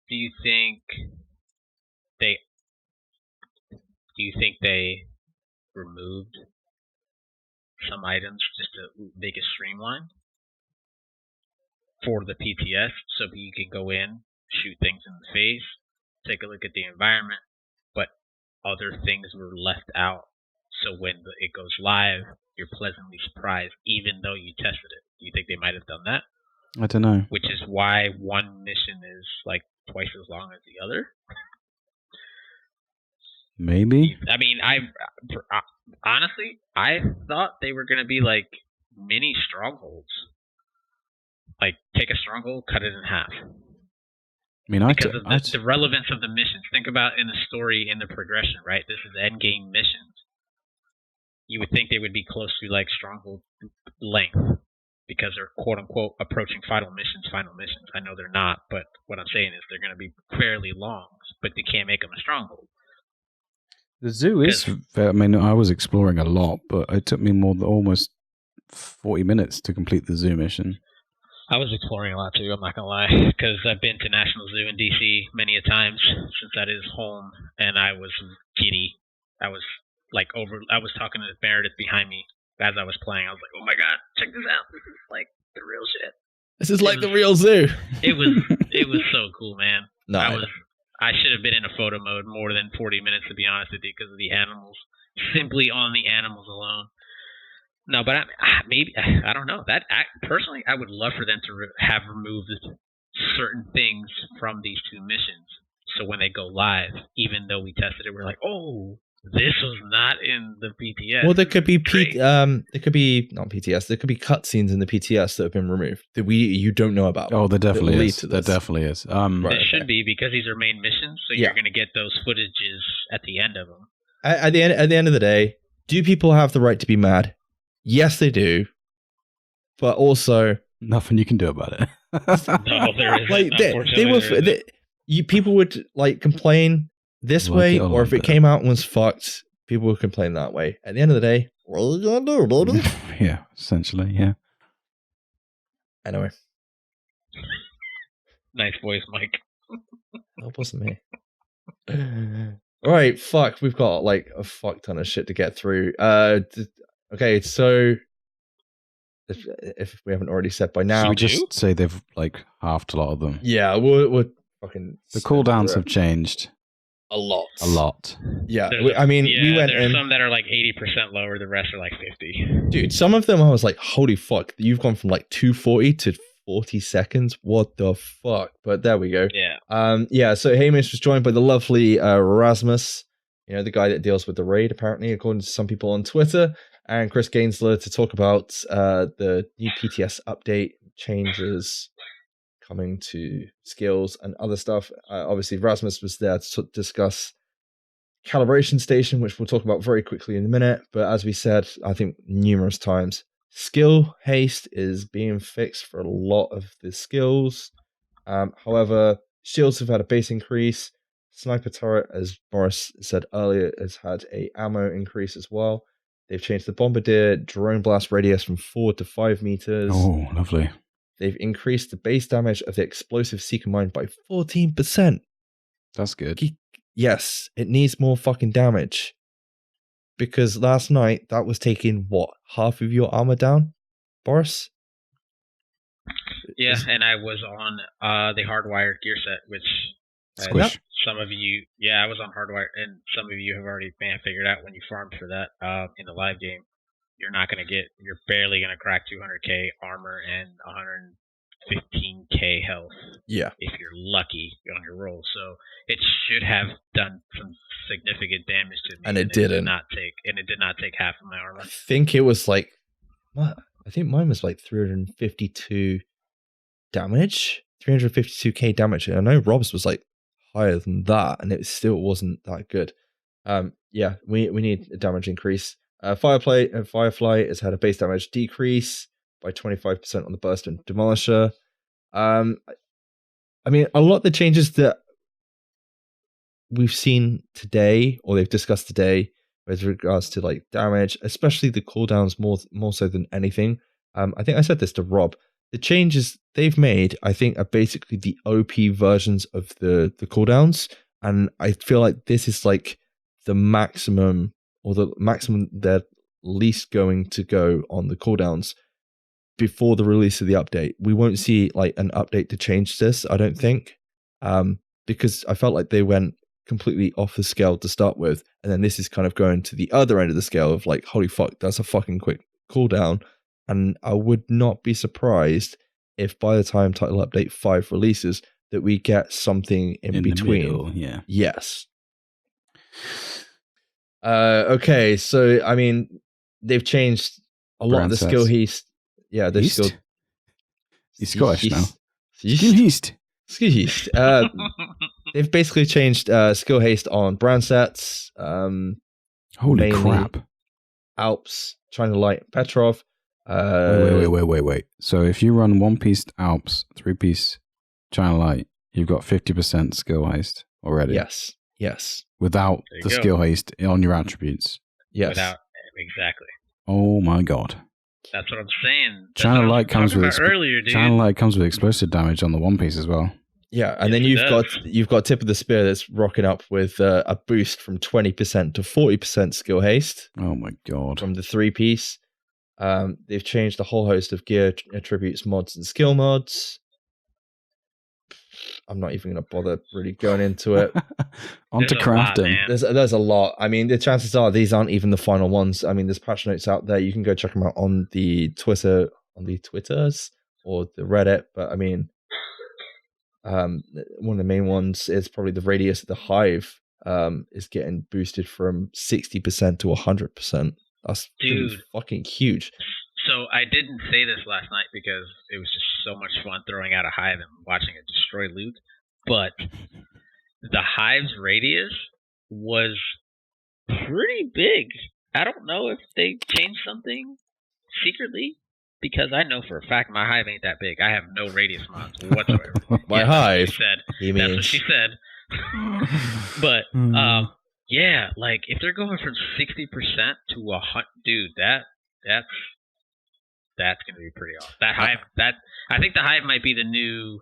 Do you think they removed some items just to make it streamlined for the PTS, so you can go in, shoot things in the face, take a look at the environment, but other things were left out, so when it goes live, you're pleasantly surprised, even though you tested it? Do you think they might have done that? I don't know. Which is why one mission is like twice as long as the other. Maybe. I mean, honestly, I thought they were going to be like mini strongholds. Like, take a stronghold, cut it in half. I mean, because of the relevance of the missions. Think about in the story, in the progression, right? This is end game missions. You would think they would be close to like stronghold length, because they're quote-unquote approaching final missions. I know they're not, but what I'm saying is they're going to be fairly long, but they can't make them a stronghold. The zoo is. I mean, I was exploring a lot, but it took me almost 40 minutes to complete the zoo mission. I was exploring a lot too, I'm not gonna lie, because I've been to National Zoo in DC many a times since that is home, and I was giddy. I was talking to Meredith behind me as I was playing. I was like, "Oh my god, check this out! This is like the real shit." This is like the real zoo. It was so cool, man. No, I should have been in a photo mode more than 40 minutes, to be honest with you, because of the animals. Simply on the animals alone. No, but I don't know. Personally, I would love for them to have removed certain things from these two missions. So when they go live, even though we tested it, we're like, oh, this was not in the PTS. Well, there could be there could be not PTS. There could be cutscenes in the PTS that have been removed that you don't know about. Oh, there definitely is. There definitely is. It should be, because these are main missions, so you're going to get those footages at the end of them. At the end of the day, do people have the right to be mad? Yes, they do. But also, nothing you can do about it. No, there isn't. People would like complain this way, or if it came out and was fucked, people would complain that way. At the end of the day, what are you gonna do about it? Yeah, essentially, yeah. Anyway, nice voice, Mike. That wasn't me. All right, fuck. We've got like a fuck ton of shit to get through. Okay, so if we haven't already said by now, should we just say they've like halved a lot of them? Yeah, we're fucking. The cooldowns have changed a lot. Yeah, we went there's in. Some that are like 80% lower. The rest are like 50. Dude, some of them I was like, holy fuck! You've gone from like 240 to 40 seconds. What the fuck? But there we go. Yeah. So Hamish was joined by the lovely Rasmus, the guy that deals with the raid, apparently, according to some people on Twitter, and Chris Gainsler to talk about the new PTS update changes coming to skills and other stuff. Obviously, Rasmus was there to discuss calibration station, which we'll talk about very quickly in a minute. But as we said, I think numerous times, skill haste is being fixed for a lot of the skills. However, shields have had a base increase. Sniper turret, as Boris said earlier, has had a ammo increase as well. They've changed the bombardier drone blast radius from 4 to 5 meters. Oh, lovely. They've increased the base damage of the explosive seeker mine by 14%. That's good. Yes, it needs more fucking damage. Because last night, that was taking, half of your armor down, Boris? Yeah, and I was on the hardwired gear set, which Squish. Some of you, I was on hardwired, and some of you have already figured out when you farmed for that in the live game, you're barely going to crack 200k armor and 115k health. Yeah. If you're lucky on your roll. So it should have done some significant damage to me. And it didn't. It did not take half of my armor. I think it was like, what? I think mine was like 352 damage. 352k damage. And I know Rob's was like higher than that, and it still wasn't that good. We need a damage increase. Firefly has had a base damage decrease by 25% on the burst and demolisher. I mean, a lot of the changes that we've seen today, or they've discussed today, with regards to like damage, especially the cooldowns more so than anything. I think I said this to Rob. The changes they've made, I think, are basically the OP versions of the cooldowns, and I feel like this is like the maximum, or the maximum they're least going to go on the cooldowns before the release of the update. We won't see like an update to change this, I don't think, because I felt like they went completely off the scale to start with, and then this is kind of going to the other end of the scale of like, holy fuck, that's a fucking quick cooldown. And I would not be surprised if by the time Title Update 5 releases that we get something in between. The middle, yeah. Yes. Okay, so I mean, they've changed a lot of the skill haste. Yeah, the skill. He's Scottish now. Skill haste. Skill haste. They've basically changed skill haste on brand sets. Holy crap! Alps, China Light, Petrov. Wait. So if you run 1-piece Alps, 3-piece China Light, you've got 50% skill haste already. Yes. Yes. without There you the go. skill haste on your attributes. Yes. Exactly. Oh my god. That's what I'm saying. That's Channel what I was Light comes talking with about earlier, dude. Channel Light comes with explosive damage on the One Piece as well. Yeah, and Yes, then it you've got Tip of the Spear that's rocking up with a boost from 20% to 40% skill haste Oh my god. from the 3-piece. They've changed a whole host of gear attributes, mods, and skill mods. I'm not even going to bother really going into it. Onto There's a lot, crafting. man. There's a lot. I mean, the chances are these aren't even the final ones. I mean, there's patch notes out there. You can go check them out on the Twitters or the Reddit. But I mean, one of the main ones is probably the radius of the hive is getting boosted from 60% to 100%. That's Dude. fucking huge. So I didn't say this last night because it was just so much fun throwing out a hive and watching it destroy loot. But the hive's radius was pretty big. I don't know if they changed something secretly, because I know for a fact my hive ain't that big. I have no radius mods whatsoever. My Yeah, hive. She said. He That's what means she said. But yeah, like if they're going from 60% to 100, dude, that's gonna be pretty awesome. That hive, I think the hive might be the new,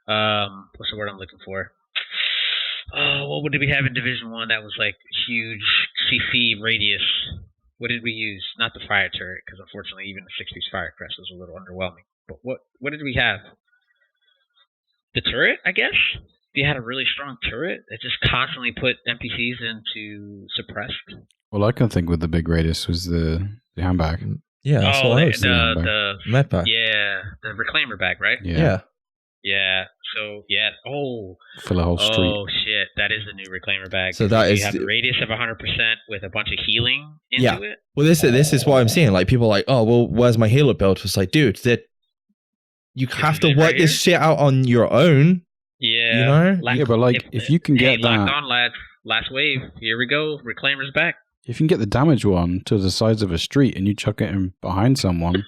what's the word I'm looking for? What would we have in Division 1 that was like huge CC radius? What did we use? Not the fire turret, because unfortunately even the 6-piece fire crest was a little underwhelming. But what did we have? The turret, I guess? You had a really strong turret that just constantly put NPCs into suppressed. Well, I can think with the big radius was the handbag. yeah, that's what I was saying. the Medpack. yeah, the reclaimer bag, right? Yeah. Yeah. So yeah. Fill a whole street. Oh shit, that is the new reclaimer bag. So that you is have a radius of 100% with a bunch of healing into it. Well, this is what I'm seeing. Like people are like, oh, well, where's my healer build? It's like, dude, you have to it work right this shit out on your own. Yeah. You know? Yeah, but like if you can get locked that, on, lads. Last wave. Here we go. Reclaimer's back. if you can get the damage one to the sides of a street and you chuck it in behind someone,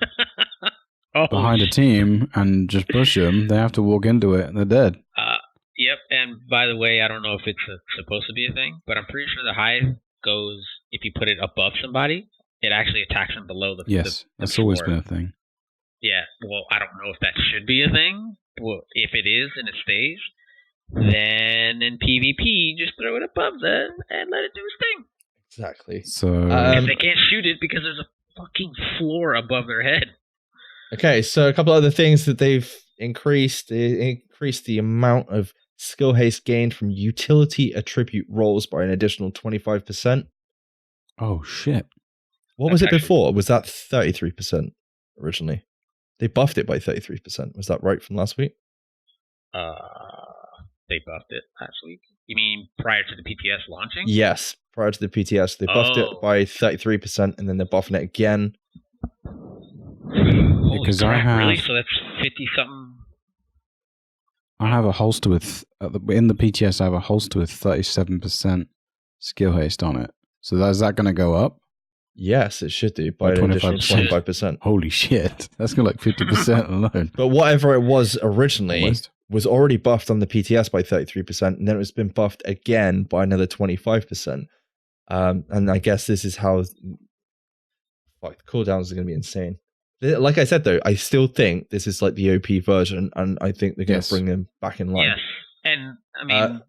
behind a team, and just push them, they have to walk into it and they're dead. Yep. And by the way, I don't know if it's supposed to be a thing, but I'm pretty sure the hive goes, if you put it above somebody, it actually attacks them below the Yes, the that's always floor. been a thing. Yeah. Well, I don't know if that should be a thing. Well, if it is and it stays, then in PvP, just throw it above them and let it do its thing. Exactly. So Because they can't shoot it because there's a fucking floor above their head. Okay, so a couple other things that they've increased. They increased the amount of skill haste gained from utility attribute rolls by an additional 25%. oh shit. What was That's it actually- before? Was that 33% originally? They buffed it by 33%. Was that right from last week? They buffed it last week. You mean prior to the PTS launching? Yes, prior to the PTS. They buffed it Oh. by 33%, and then they're buffing it again. Holy Because I crap, really? have- So that's 50 something. I have a holster with in the PTS. I have a holster with 37% skill haste on it. So is that going to go up? Yes, it should do by By an additional 25%. 25%. Holy shit! That's going to like 50% alone. But whatever it was originally Almost. was already buffed on the PTS by 33%, and then it's been buffed again by another 25%. And I guess this is how the cooldowns are going to be insane. Like I said, though, I still think this is like the OP version, and I think they're going to Yes. bring them back in line. Yes. And, I mean,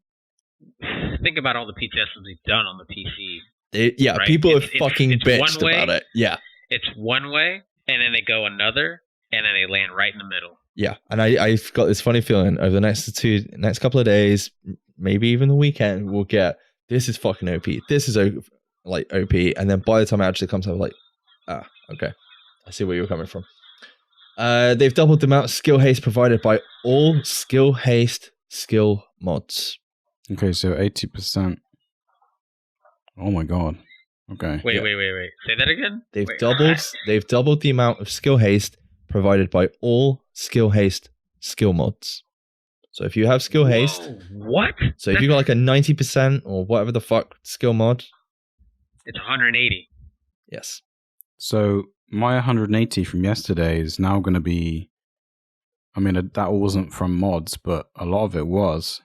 think about all the PTSs they've done on the PC. Right. People have It's fucking one bitched way. about it. Yeah. It's one way, and then they go another, and then they land right in the middle. Yeah, and I've got this funny feeling over the next couple of days, maybe even the weekend, we'll get this is fucking OP. This is like OP, and then by the time it actually comes out, like, okay, I see where you're coming from. They've doubled the amount of skill haste provided by all skill haste skill mods. Okay, so 80%. Oh my god. Okay. Wait. Yeah. Say that again? They've Wait, doubled the amount of skill haste provided by all skill haste skill mods. So if you have skill haste, Whoa, what? so if you got like a 90% or whatever the fuck skill mod, It's 180. yes. So my 180 from yesterday is now going to be. I mean, that wasn't from mods, but a lot of it was.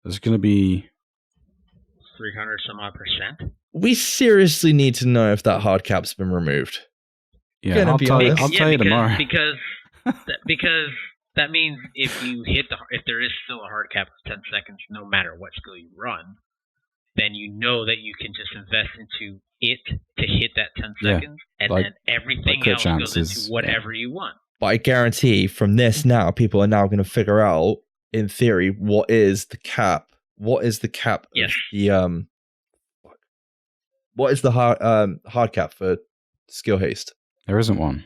There's going to be 300 some odd %. We seriously need to know if that hard cap's been removed. Yeah, Gonna I'll be tell you. honest. I'll tell you tomorrow. Because that means if there is still a hard cap of 10 seconds, no matter what skill you run, then you know that you can just invest into it to hit that 10 Yeah, seconds, and like- then everything crit else goes chances, into whatever you want. But I guarantee from this now, people are now going to figure out, in theory, what is the cap? What is the cap Yes. of the what is the hard cap for skill haste? There isn't one.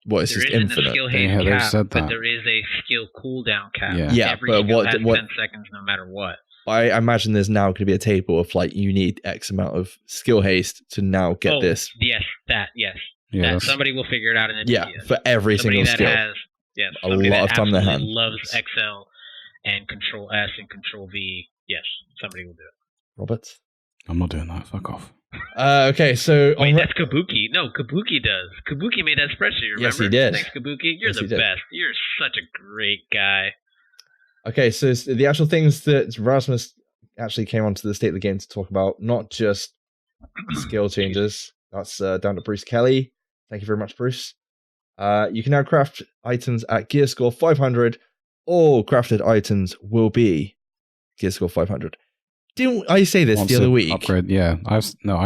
What is There just isn't infinite? a skill Yeah, haste they've cap, said but that. there is a skill cooldown cap. Yeah. Yeah, Every but skill what- has what- 10 seconds no matter what. I imagine there's now going to be a table of like you need X amount of skill haste to now get this. Yes. Yeah, That that's- somebody will figure it out in the Yeah, DPS. for every Somebody single that skill. has A somebody lot that of time in their absolutely hand. loves XL and Control S and Control V. Yes, somebody will do it. Robert. I'm not doing that. Fuck off. Okay, so Wait, on that's Kabuki. No, Kabuki does. Kabuki made that spreadsheet, remember? Yes, he did. Thanks, Kabuki. You're Yes, he the did. best. You're such a great guy. Okay, so the actual things that Rasmus actually came onto the state of the game to talk about, not just skill changes. That's down to Bruce Kelly. Thank you very much, Bruce. You can now craft items at gear score 500. All crafted items will be gear score 500. Didn't I say this Once the other it week? Upgrade, yeah. I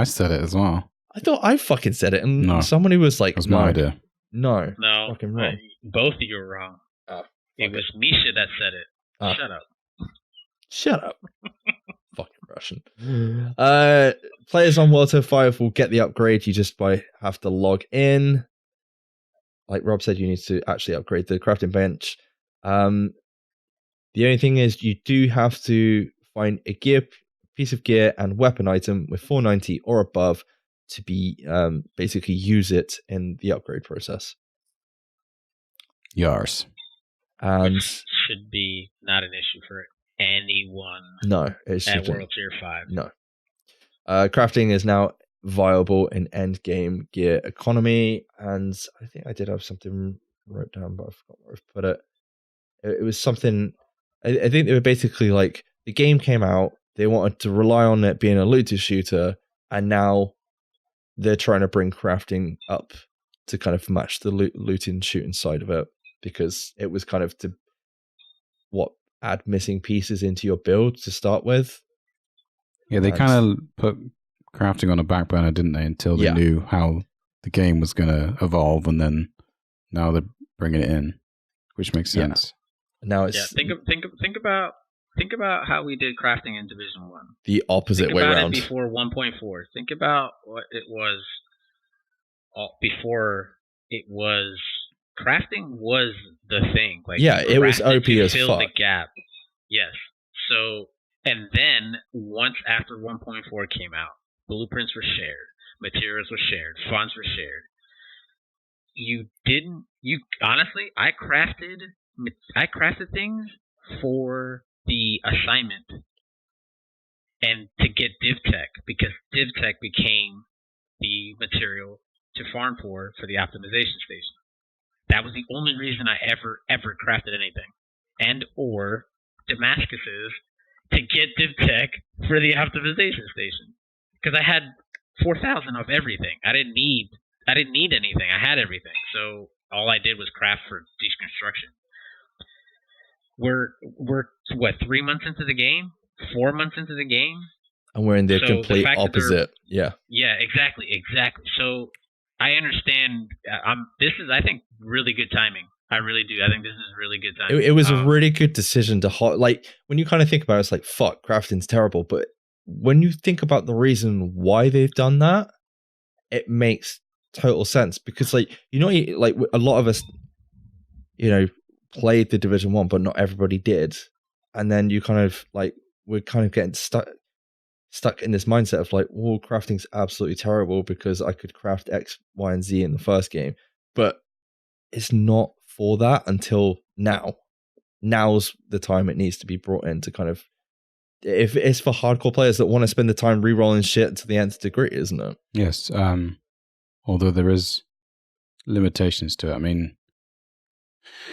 said it as well. I thought I fucking said it, and No. somebody was like, That was no, my idea. no. No, Fucking wrong. both of you are wrong. Oh, It was Misha that said it. Ah. Shut up. Shut up. Fucking Russian. Players on World Tour 5 will get the upgrade. You just have to log in. Like Rob said, you need to actually upgrade the crafting bench. The only thing is you do have to find a piece of gear and weapon item with 490 or above to be basically use it in the upgrade process. Yars. And Which should be not an issue for anyone no, it at shouldn't. World Tier 5. No. Crafting is now viable in end game gear economy, and I think I did have something wrote down, but I forgot where I've put it. It was something. I think they were basically like the game came out, they wanted to rely on it being a looter shooter, and now they're trying to bring crafting up to kind of match the looting shooting side of it, because it was kind of to add missing pieces into your build to start with. Yeah, they Nice. kind of put crafting on a back burner, didn't they? Until they Yeah. knew how the game was going to evolve, and then now they're bringing it in, which makes Yeah. sense. Now it's Yeah, think about how we did crafting in Division 1. the opposite Think way about around. it before 1.4. Think about what it was before it was. Crafting was the thing. Like, Yeah, you it was crafted OP to as fill fuck. the gap. Yes. So, and then once after 1.4 came out, blueprints were shared, materials were shared, fonts were shared. Honestly, I crafted things for the assignment and to get DivTech, because DivTech became the material to farm for the optimization station. That was the only reason I ever crafted anything. And or Damascuses to get DivTech for the optimization station. Because I had 4,000 of everything. I didn't need anything. I had everything. So all I did was craft for deconstruction. We're what, 3 months into the game? 4 months into the game? And we're in the So the complete fact that they're- opposite. Yeah. Yeah, exactly. So I understand. This is, I think, really good timing. I really do. I think this is really good timing. It was a really good decision to like when you kind of think about it, it's like, fuck, crafting's terrible. But when you think about the reason why they've done that, it makes total sense. Because like, like a lot of us, played the Division 1, but not everybody did. And then you kind of like, we're kind of getting stuck in this mindset of like, well, crafting's absolutely terrible because I could craft X, Y, and Z in the first game. But it's not for that until now. Now's the time it needs to be brought in to kind of, if it's for hardcore players that want to spend the time re-rolling shit to the nth degree, isn't it? Yes, although there is limitations to it. I mean,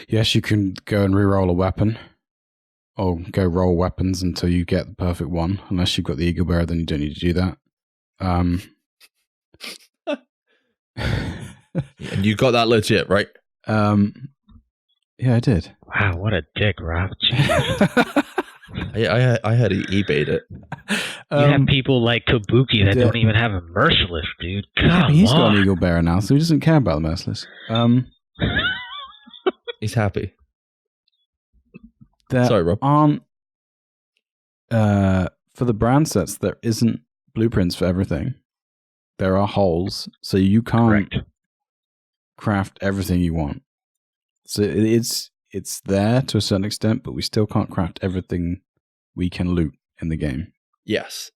yes, you can go and re-roll a weapon, or go roll weapons until you get the perfect one. Unless you've got the Eagle Bearer, then you don't need to do that. And you got that legit, right? Yeah, I did. Wow, what a dick, Rob. Jeez. I had to eBayed it. You have people like Kabuki that don't even have a Merciless, dude. Come he's on. got an Eagle Bearer now, so he doesn't care about the Merciless. He's happy. There Sorry, Rob. aren't for the brand sets. There isn't blueprints for everything. There are holes, so you can't craft everything you want. So it's there to a certain extent, but we still can't craft everything we can loot in the game. Yes.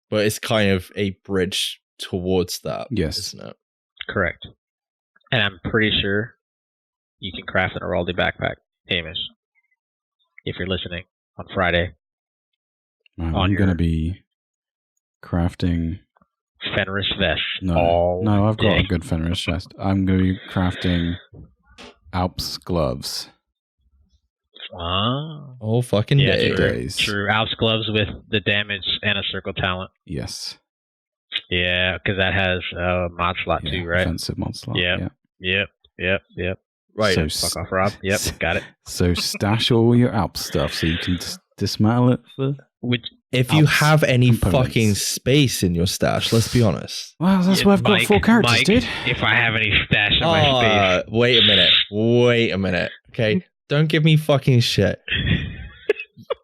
But it's kind of a bridge towards that, Yes. isn't it? Correct. And I'm pretty sure you can craft an Araldi backpack, Hamish, if you're listening on Friday. I'm going to be crafting Fenris vest. No, I've got day. a good Fenris chest. I'm going to be crafting Alps gloves. All fucking Yeah, day. true. Days. True. Alps gloves with the damage and a circle talent. Yes. Yeah, because that has mod slot too, right? Offensive mod slot. Yep. Yep. Right. So Fuck off, Rob. Yep, got it. So stash all your Alps stuff so you can dismantle it for... Which, If you Alps have any components. fucking space in your stash, let's be honest. Well, that's yeah, why I've got Mike, 4 characters, Mike, dude. If I have any stash in my space. Wait a minute. Okay, don't give me fucking shit.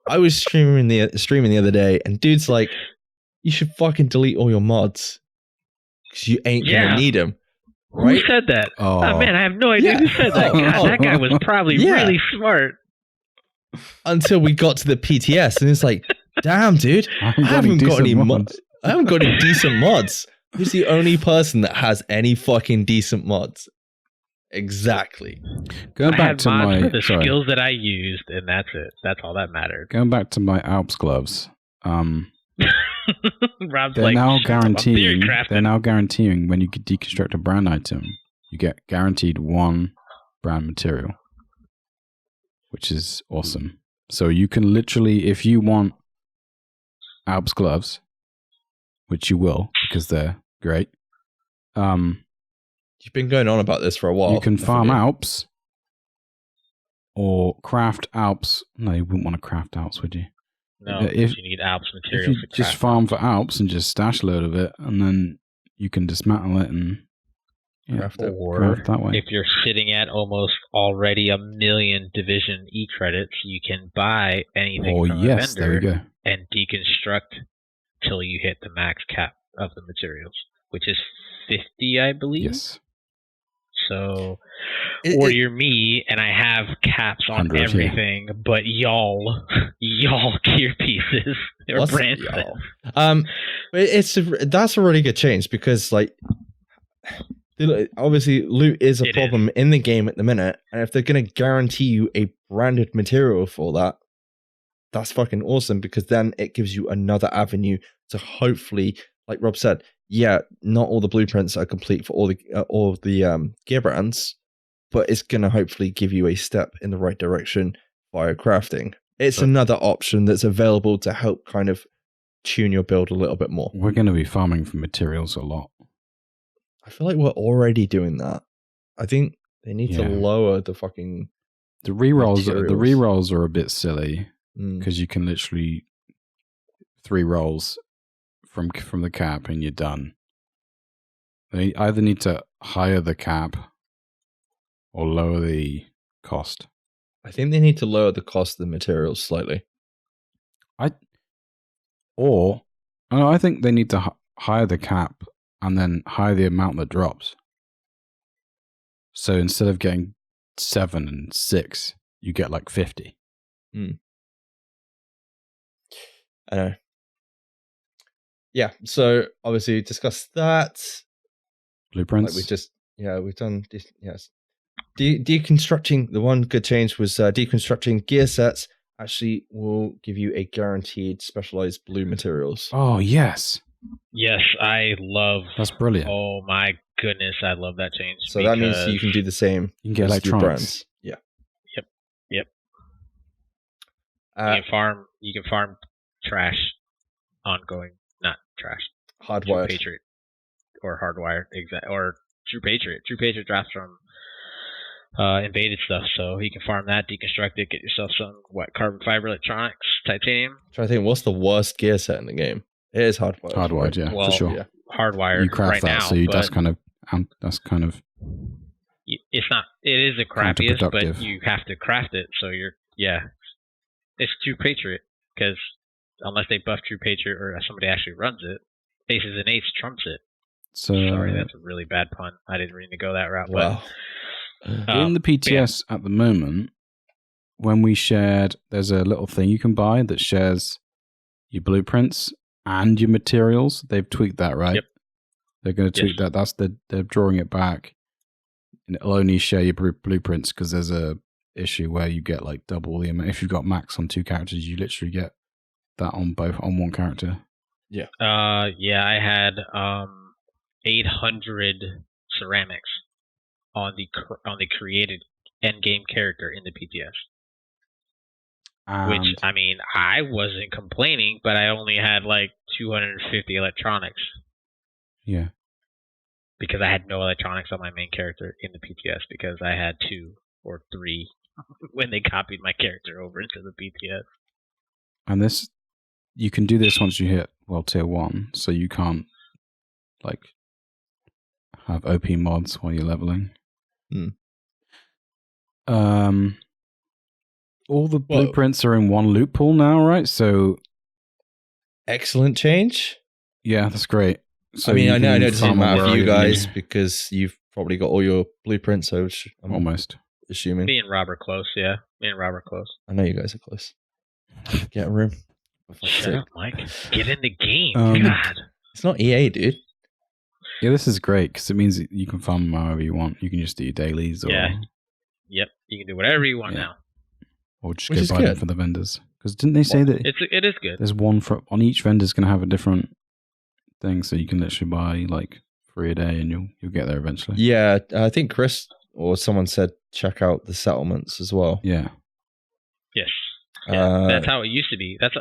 I was streaming the other day, and dude's like, "You should fucking delete all your mods because you ain't gonna need them." Right? Who said that? Oh. Oh man, I have no idea who said that. God, that guy was probably really smart. Until we got to the PTS, and it's like, damn, dude, I haven't got any mods. I haven't got any decent mods. Who's the only person that has any fucking decent mods? Exactly. Going I back have to mods for the sorry. skills that I used, and that's it. That's all that mattered. Going back to my Alps gloves. Rob's They're like, now "Shut up, I'm theory guaranteeing. crafting." They're now guaranteeing when you deconstruct a brand item, you get guaranteed 1 brand material, which is awesome. So you can literally, if you want Alps gloves, which you will because they're great. You've been going on about this for a while. You can farm haven't you? Alps or craft Alps. No, you wouldn't want to craft Alps, would you? No, if you need Alps If material you for just crafting. farm for Alps and just stash a load of it, and then you can dismantle it and Craft it. Or craft that way. if you're sitting at almost already 1 million division E credits, you can buy anything Oh from yes, a there we vendor go. and deconstruct till you hit the max cap of the materials, which is 50, I believe. Yes. So, It- or it- you're me and I have caps on 100, yeah. everything, but y'all gear pieces or What's- brand y'all? sets. But that's a really good change because, like, obviously loot is a It problem in the game at the minute, and if they're going to guarantee you a branded material for that, that's fucking awesome because then it gives you another avenue to hopefully, like Rob said, yeah, not all the blueprints are complete for all the gear brands, but it's going to hopefully give you a step in the right direction via crafting. It's another option that's available to help kind of tune your build a little bit more. We're going to be farming for materials a lot. I feel like we're already doing that. I think they need to Yeah. lower the fucking The rerolls, Materials. the rerolls are a bit silly mm, because you can literally 3 rolls from the cap and you're done. They either need to higher the cap or lower the cost. I think they need to lower the cost of the materials slightly. I think they need to higher the cap and then higher the amount that drops. So instead of getting 7 and 6, you get like 50. I know. Yeah, so obviously discuss that. Blueprints. Like we've done this, yes. Deconstructing, the one good change was deconstructing gear sets actually will give you a guaranteed specialized blue materials. Oh, yes. Yes, I love. That's brilliant. Oh my goodness, I love that change. So that means you can do the same You can get as your electronics. brands. Yeah. Yep. You can farm trash ongoing, not trash. True Hardwired. Patriot or hardwired, or True Patriot. True Patriot drops from invaded stuff, so you can farm that, deconstruct it, get yourself some carbon fiber electronics, titanium. Trying to think, what's the worst gear set in the game? It is hardwired. Hardwired, yeah, Well, for sure. Yeah. Hardwired You craft right that, now, so but that's kind of it's not. It is the crappiest, but counterproductive. you have to craft it. So it's True Patriot, because unless they buff True Patriot or somebody actually runs it, Aces and Eights trumps it. So Sorry, that's a really bad pun. I didn't mean to go that route. Wow. in the PTS at the moment, when we shared, there's a little thing you can buy that shares your blueprints and your materials. They've tweaked that, right? Yep. They're going to tweak that. They're drawing it back. And it'll only share your blueprints because there's a issue where you get like double the amount. If you've got max on 2 characters, you literally get that on 1 character. Yeah, I had 800 ceramics on the created endgame character in the PTS. Which, I mean, I wasn't complaining, but I only had like 250 electronics. Yeah. Because I had no electronics on my main character in the PTS, because I had 2 or 3 when they copied my character over into the PTS. And this, you can do this once you hit, tier 1, so you can't, like, have OP mods while you're leveling. All the blueprints are in one loot pool now, right? So, excellent change. Yeah, that's great. So I mean, I know it doesn't farm matter for where you you guys need. because you've probably got all your blueprints, so I'm Almost. assuming. Me and Rob are close, yeah. Me and Rob are close. I know you guys are close. Get a room. Shut up, Mike. Get in the game. God. It's not EA, dude. Yeah, this is great because it means that you can farm however you want. You can just do your dailies or Yep, you can do whatever you want now. or just Which go is buy them good. for the vendors. Because didn't they say that It is good. there's one on each vendor's going to have a different thing, so you can literally buy like 3 a day and you'll get there eventually. Yeah, I think Chris or someone said check out the settlements as well. Yeah. Yes. Yeah, that's how it used to be. That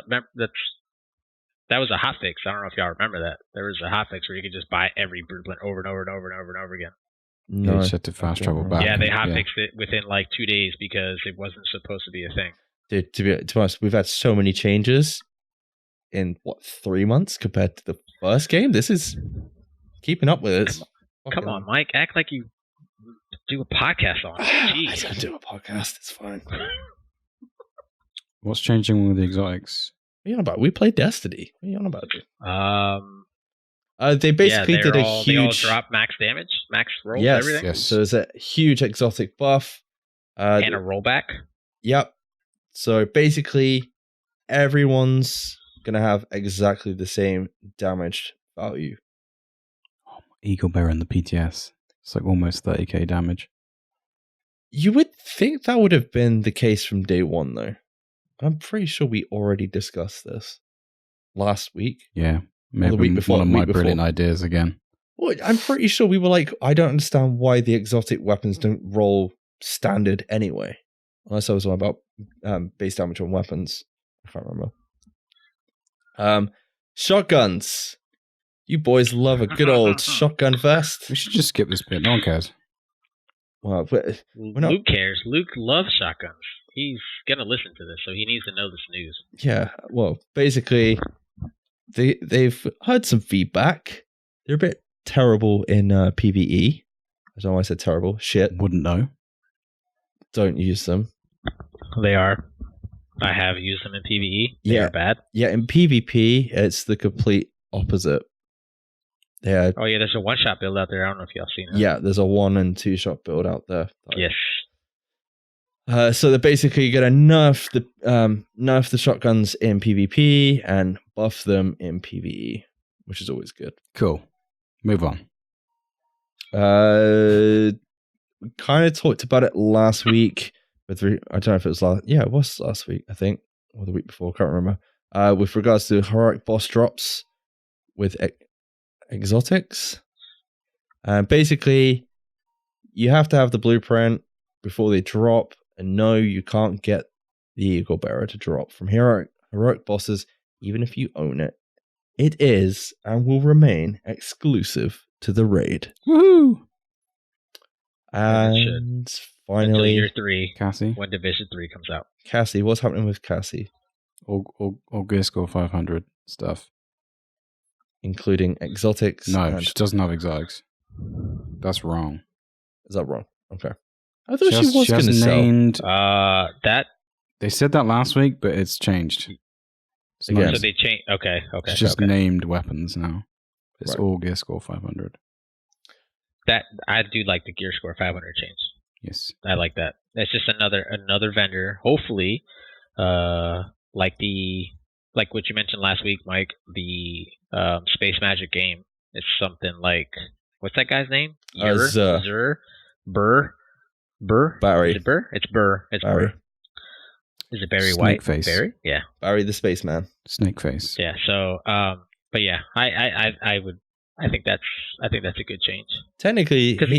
was a hotfix. I don't know if y'all remember that. There was a hotfix where you could just buy every blueplint over and over and over and over and over again. You No, just had to fast travel back. Yeah, they hotfixed it within like 2 days because it wasn't supposed to be a thing. dude, to be honest, we've had so many changes in 3 months compared to the first game. This is keeping up with it. Come on, Mike. Act like you do a podcast on it. I Jeez. don't do a podcast. It's fine. What's changing with the exotics? What are you on about? We played Destiny. What are you on about, dude? They basically did a huge. They all drop max damage, max rolls, yes, everything, Yes. So there's a huge exotic buff. and a rollback. Yep. So basically, everyone's gonna have exactly the same damage value. Eagle Bear in the PTS. It's like almost 30k damage. You would think that would have been the case from day one, though. I'm pretty sure we already discussed this last week. Yeah. Maybe the week before, one of the my week before. brilliant ideas again. Well, I'm pretty sure we were like, I don't understand why the exotic weapons don't roll standard anyway. Unless I was on about base damage on weapons. I can't remember. Shotguns. You boys love a good old shotgun vest. We should just skip this bit. No one cares. Well, we're not- Luke cares. Luke loves shotguns. He's gonna listen to this, so he needs to know this news. yeah, well, basically, they've heard some feedback. They're a bit terrible in PvE. I don't know why I said terrible. Shit. Wouldn't know. Don't use them. They are. I have used them in PvE. They Yeah. are bad. Yeah, in PvP, it's the complete opposite. Yeah, Oh yeah, there's a one-shot build out there. I don't know if y'all seen it. yeah. There's a 1 and 2 shot build out there. Yes. So they're basically going to nerf the shotguns in PvP and buff them in PvE, which is always good. Cool. Move on. We kind of talked about it last week. I don't know if it was last. Yeah, it was last week, I think, or the week before. Can't remember. With regards to heroic boss drops with exotics, basically, you have to have the blueprint before they drop. And no, you can't get the Eagle Bearer to drop from heroic bosses, even if you own it. It is and will remain exclusive to the raid. Woohoo! And Until finally, year 3, Cassie, when Division 3 comes out. Cassie. What's happening with Cassie? all gear score 500 stuff. Including exotics? No, and... she doesn't have exotics. That's wrong. Is that wrong? Okay. I thought she was She going to has sell. named. That. They said that last week, but it's changed. It's Again. not- So they changed. Okay. It's just okay. named weapons now. It's Right. all gear score 500. That I do like the gear score 500 change. Yes. I like that. That's just another vendor. Hopefully, like what you mentioned last week, Mike, the Space Magic game. It's something like, what's that guy's name? Zur. Burr. Barry. Is it Burr? It's Burr. It's Barry. Burr. Is it Barry White? Snakeface. Barry? Yeah. Barry the Spaceman. Snakeface. Yeah. So, but yeah, I think that's a good change. Technically, Because it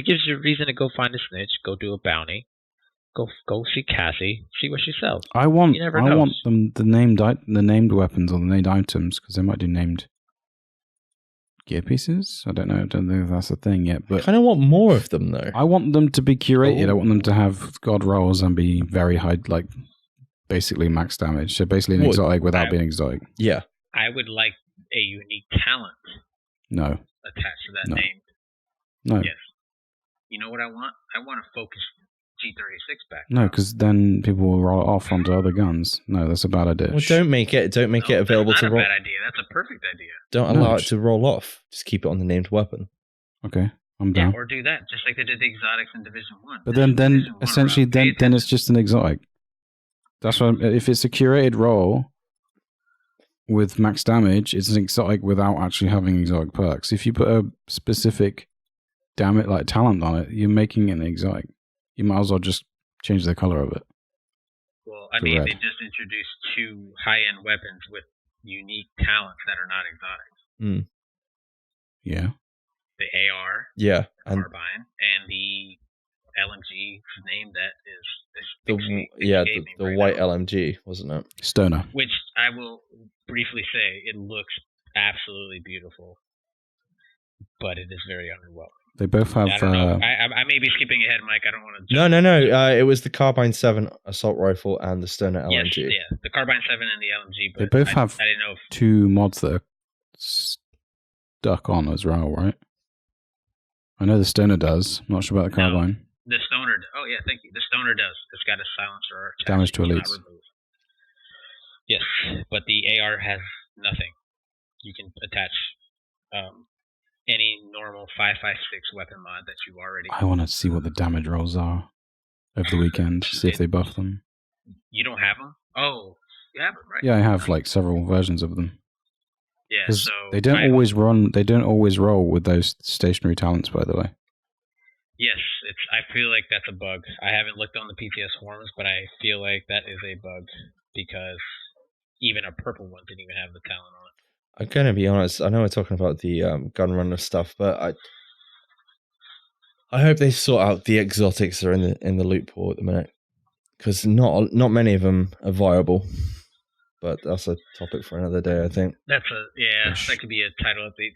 gives you a reason to go find a snitch, go do a bounty, go see Cassie, see what she sells. I want You never know. want them the named weapons or the named items because they might do named gear pieces. I don't know. I don't think that's a thing yet. I But kind of want more of them, though. I want them to be curated. Oh. I want them to have god rolls and be very high, like basically max damage. So basically an What? exotic without being exotic. Yeah. I would like a unique talent No. attached to that No. name. No. Yes. You know what I want? I want to focus G36 back. No, because then people will roll it off onto other guns. No, that's a bad idea. Well, don't make it available that's to not a roll. bad idea. That's a perfect idea. Don't No, allow it just- to roll off. Just keep it on the named weapon. Okay, I'm Yeah, down. or do that, just like they did the exotics in Division 1. But then Division 1 essentially, round, pay then it's attention. just an exotic. That's what. If it's a curated roll with max damage, it's an exotic without actually having exotic perks. If you put a specific damage like talent on it, you're making it an exotic. You might as well just change the color of it. Well, I to mean, red. they just introduced 2 high-end weapons with unique talents that are not exotics. Yeah. The AR, Yeah, and carbine, and the LMG name that is the white LMG, wasn't it? Stoner. which I will briefly say it looks absolutely beautiful, but it is very underwhelming. They both have. I don't know. I may be skipping ahead, Mike. I don't want to. No. It was the Carbine 7 assault rifle and the Stoner Yes, LMG. yeah, the carbine 7 and the LMG. But They both have I didn't know if 2 mods that are stuck on as well, right? I know the Stoner does. I'm not sure about the No. carbine. the Stoner. Oh yeah, thank you. The Stoner does. It's got a silencer. Damage to you cannot elites. remove. Yes, but the AR has nothing. You can attach any normal 5.56 weapon mod that you already. I want to see what the damage rolls are over the weekend. See if they buff them. You don't have them? Oh, you have them, right? Yeah, I have like several versions of them. Yeah. 'Cause So they don't always run. They don't always roll with those stationary talents. By the way. Yes, I feel like that's a bug. I haven't looked on the PTS forums, but I feel like that is a bug because even a purple one didn't even have the talent on it. I'm gonna be honest. I know we're talking about the gun runner stuff, but I hope they sort out the exotics that are in the loot pool at the minute, because not many of them are viable. But that's a topic for another day, I think. That could be a title update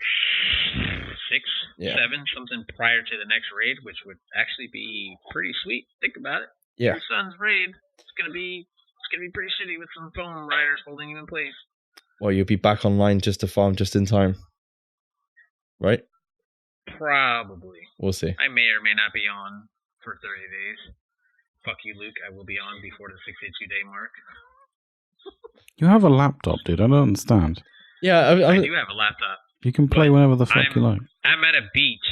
6, Yeah. 7, something prior to the next raid, which would actually be pretty sweet. Think about it. Yeah. Your son's raid. It's gonna be pretty shitty with some foam riders holding you in place. Well, you'll be back online just to farm just in time, right? Probably. We'll see. I may or may not be on for 30 days. Fuck you, Luke. I will be on before the 62-day mark. You have a laptop, dude. I don't understand. Yeah, I do have a laptop. You can play But whenever the fuck you like. I'm at a beach.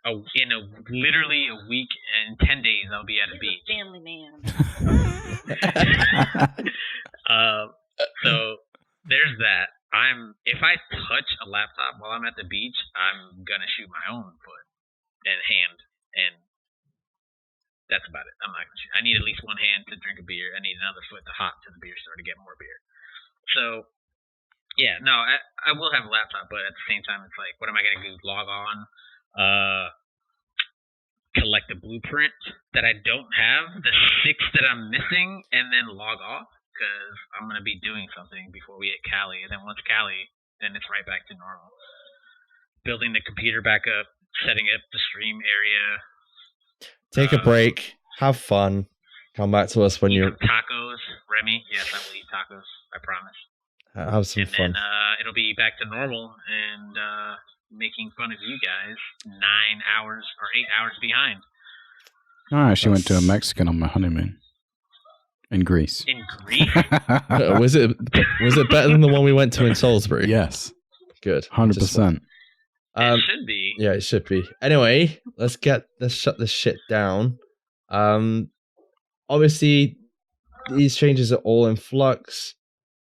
Literally a week and 10 days I'll be at a beach. Family man. So there's that. If I touch a laptop while I'm at the beach, I'm gonna shoot my own foot and hand, and that's about it. I'm not gonna shoot. I need at least one hand to drink a beer. I need another foot to hop to the beer store to get more beer. So yeah, no, I will have a laptop, but at the same time, it's like, what am I gonna do? Log on? collect a blueprint that I don't have, the 6 that I'm missing, and then log off, because I'm going to be doing something before we hit Cali. And then once Cali, then it's right back to normal. Building the computer back up, setting up the stream area. Take a break, have fun, come back to us when eat you're... some tacos, Remy. Yes, I will eat tacos, I promise. Have some fun. And then it'll be back to normal and making fun of you guys 9 hours or 8 hours behind. I actually went to a Mexican on my honeymoon. In Greece. In Greece? Was it better than the one we went to in Salisbury? Yes. Good. 100%. It should be. Yeah, it should be. Anyway, let's shut this shit down. Obviously, these changes are all in flux.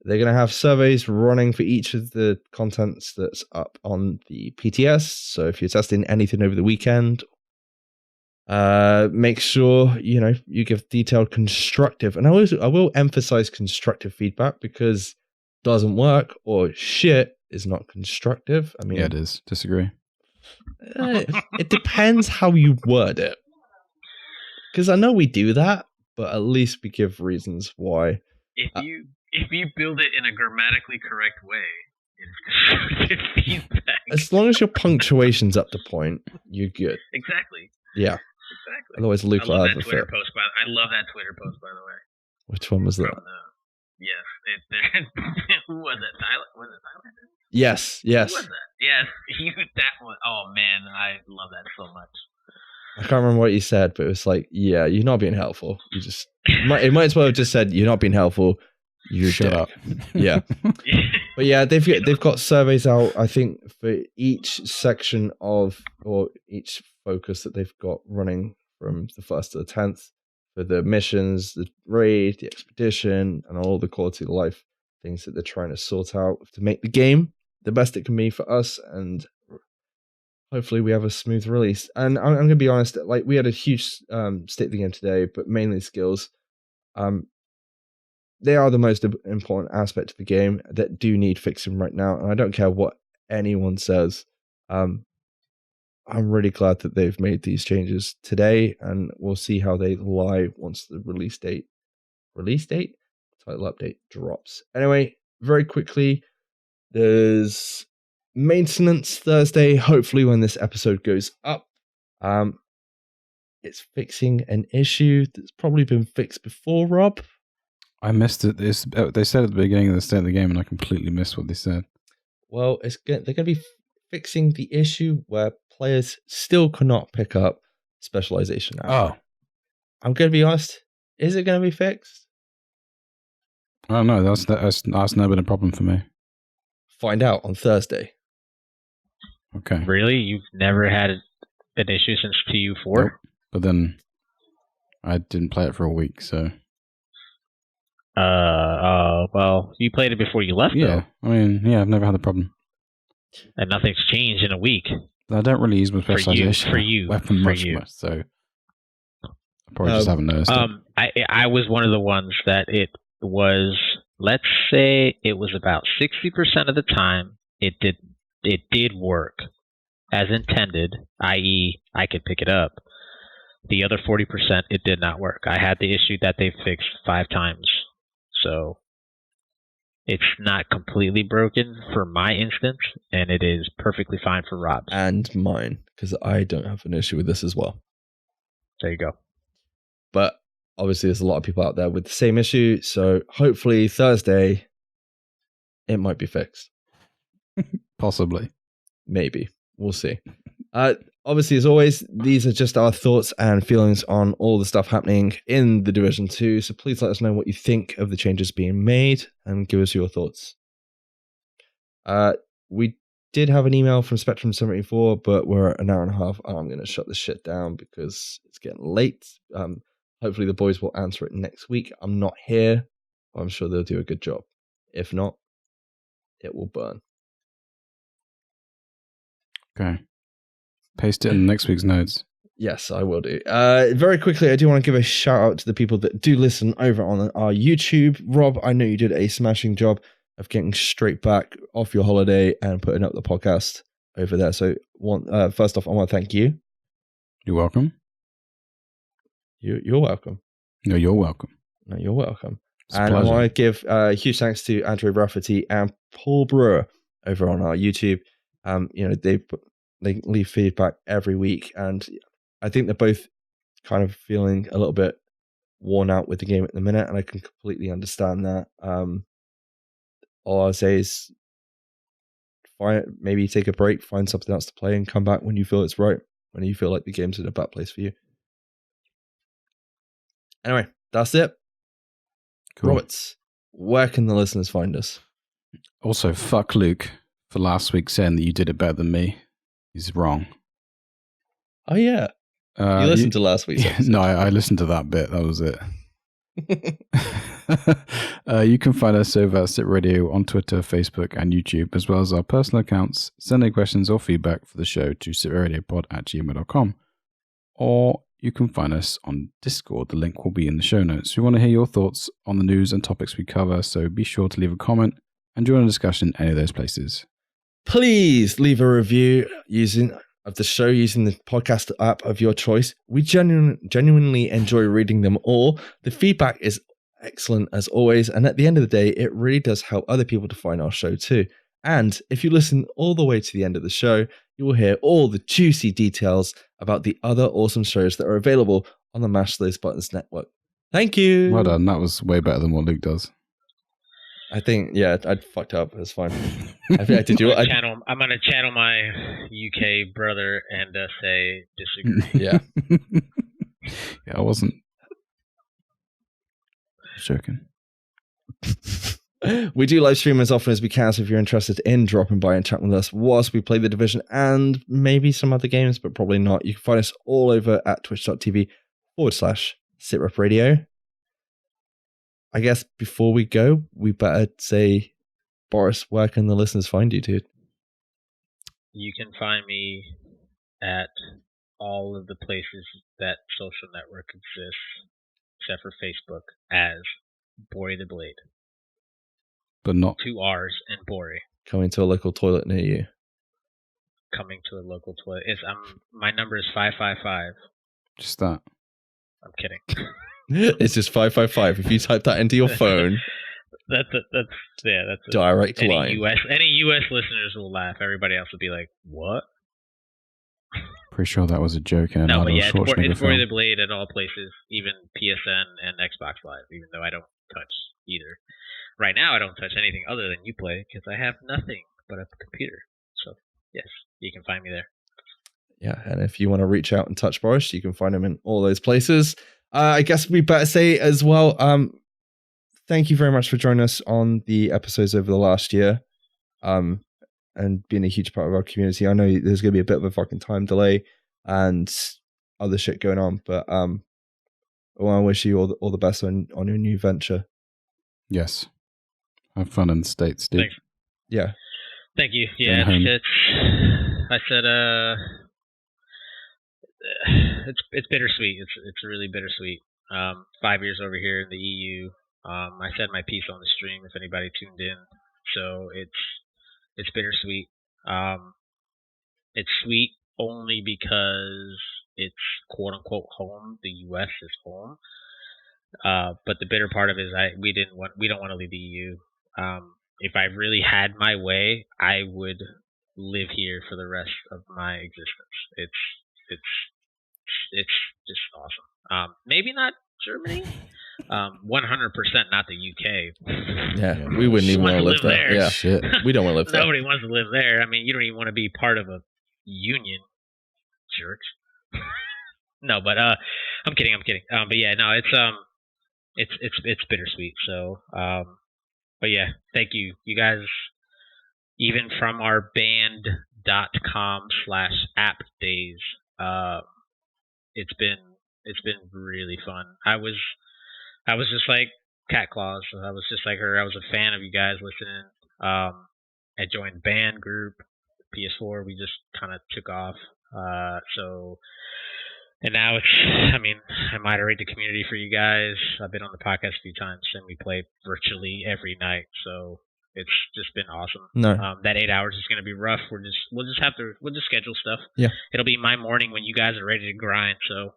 They're going to have surveys running for each of the contents that's up on the PTS. So if you're testing anything over the weekend, make sure you give detailed, constructive, and I will emphasize constructive feedback, because doesn't work or shit is not constructive. I mean, yeah, it is. Disagree. It depends how you word it, because I know we do that, but at least we give reasons why. If you build it in a grammatically correct way, it's constructive feedback. As long as your punctuation's up to point, you're good. Exactly. Yeah. Exactly. Otherwise, Luke will have a fit. I love that Twitter post, by the way. Which one was that? Yes. Who was it? Was it Tyler? Yes. Who was that? Yes. That one. Oh, man. I love that so much. I can't remember what you said, but it was like, yeah, you're not being helpful. It might as well have just said, you're not being helpful. You shut up. Yeah. But yeah, they've got surveys out, I think, for each section or each focus that they've got running from the 1st to the 10th, for the missions, the raid, the expedition, and all the quality of life things that they're trying to sort out to make the game the best it can be for us, and hopefully we have a smooth release. And I'm going to be honest, like, we had a huge state of the game today, but mainly skills. They are the most important aspect of the game that do need fixing right now, and I don't care what anyone says. I'm really glad that they've made these changes today, and we'll see how they lie once the release date title update drops. Anyway, very quickly, there's maintenance Thursday, hopefully when this episode goes up. It's fixing an issue that's probably been fixed before, Rob. I missed it. They said at the beginning of the state of the game, and I completely missed what they said. Well, they're going to be fixing the issue where players still cannot pick up specialization. Oh. I'm going to be honest. Is it going to be fixed? I don't know. That's never been a problem for me. Find out on Thursday. Okay. Really? You've never had an issue since TU4? Nope. But then I didn't play it for a week, so... well, you played it before you left, though. I mean, yeah, I've never had a problem. And nothing's changed in a week. I don't really use my specialization. For you. Weapon much, so I probably just haven't noticed it. I was one of the ones that it was, let's say it was about 60% of the time it did work as intended, i.e. I could pick it up. The other 40% it did not work. I had the issue that they fixed 5 times. So it's not completely broken for my instance, and it is perfectly fine for Rob's. And mine, because I don't have an issue with this as well. There you go. But obviously there's a lot of people out there with the same issue, so hopefully Thursday it might be fixed. Possibly. Maybe. We'll see. Obviously, as always, these are just our thoughts and feelings on all the stuff happening in the Division 2, so please let us know what you think of the changes being made and give us your thoughts. We did have an email from Spectrum74, but we're at an hour and a half. I'm going to shut this shit down because it's getting late. Hopefully the boys will answer it next week. I'm not here, but I'm sure they'll do a good job. If not, it will burn. Okay. Paste it in next week's notes. Yes, I will do. Very quickly, I do want to give a shout out to the people that do listen over on our YouTube. Rob, I know you did a smashing job of getting straight back off your holiday and putting up the podcast over there. So, first off, I want to thank you. You're welcome. You're welcome. No, you're welcome. No, you're welcome. It's a And I pleasure. want to give huge thanks to Andrew Rafferty and Paul Brewer over on our YouTube. They leave feedback every week, and I think they're both kind of feeling a little bit worn out with the game at the minute, and I can completely understand that. All I'll say is maybe take a break, find something else to play, and come back when you feel it's right, when you feel like the game's in a bad place for you. Anyway, that's it. Cool. Roberts, where can the listeners find us? Also, fuck Luke for last week saying that you did it better than me. He's wrong. Oh, yeah. You listened to last week's episode. No, I listened to that bit. That was it. You can find us over at SITREP Radio on Twitter, Facebook, and YouTube, as well as our personal accounts. Send any questions or feedback for the show to sitradiopod@gmail.com. Or you can find us on Discord. The link will be in the show notes. We want to hear your thoughts on the news and topics we cover, so be sure to leave a comment and join a discussion in any of those places. Please leave a review of the show using the podcast app of your choice. We genuinely enjoy reading them all. The feedback is excellent as always, and at the end of the day, it really does help other people to find our show too. And if you listen all the way to the end of the show, you will hear all the juicy details about the other awesome shows that are available on the Mash Those Buttons network. Thank you. Well done. That was way better than what Luke does. I think, yeah, I fucked up. It's fine. I did you? I'm gonna channel my UK brother and say disagree. Yeah. Yeah, I wasn't joking. We do live stream as often as we can, so if you're interested in dropping by and chatting with us whilst we play The Division and maybe some other games, but probably not, you can find us all over at twitch.tv/SITREP Radio. I guess before we go, we better say, Boris, where can the listeners find you, dude? You can find me at all of the places that social network exists, except for Facebook, as Bori the Blade. But not 2 R's and Bori. Coming to a local toilet near you. Coming to a local toilet. My number is 555. just that. I'm kidding. It's just 555. If you type that into your phone, that's direct any line. Any US listeners will laugh. Everybody else will be like, "What?" Pretty sure that was a joke. In No, but Arnold yeah, Schwarzenegger it's for film. the Blade at all places, even PSN and Xbox Live. Even though I don't touch either. Right now, I don't touch anything other than Uplay because I have nothing but a computer. So yes, you can find me there. Yeah, and if you want to reach out and touch Boris, you can find him in all those places. I guess we better say as well, thank you very much for joining us on the episodes over the last year, and being a huge part of our community. I know there's going to be a bit of a fucking time delay and other shit going on, but I want to wish you all the best on your new venture. Yes. Have fun in the States, dude. Thanks. Yeah. Thank you. Yeah, I said it's bittersweet. It's really bittersweet. 5 years over here in the EU. I said my piece on the stream if anybody tuned in. So it's bittersweet. It's sweet only because it's quote unquote home. The US is home. But the bitter part of it is we don't want to leave the EU. If I really had my way, I would live here for the rest of my existence. It's just awesome. Maybe not Germany. 100% not the UK. Yeah, we wouldn't even want to live there. Yeah, shit. We don't want to live there. Nobody wants to live there. I mean, you don't even want to be part of a union, jerks. No, but I'm kidding. But yeah, no, it's bittersweet. So, but yeah, thank you, you guys. Even from our band.com/app days, it's been really fun. I was just like Cat Claws. I was just like her. I was a fan of you guys listening. I joined band group, PS4. We just kind of took off. And now I moderate the community for you guys. I've been on the podcast a few times, and we play virtually every night. So it's just been awesome. No. That 8 hours is going to be rough. We'll just schedule stuff. Yeah. It'll be my morning when you guys are ready to grind. So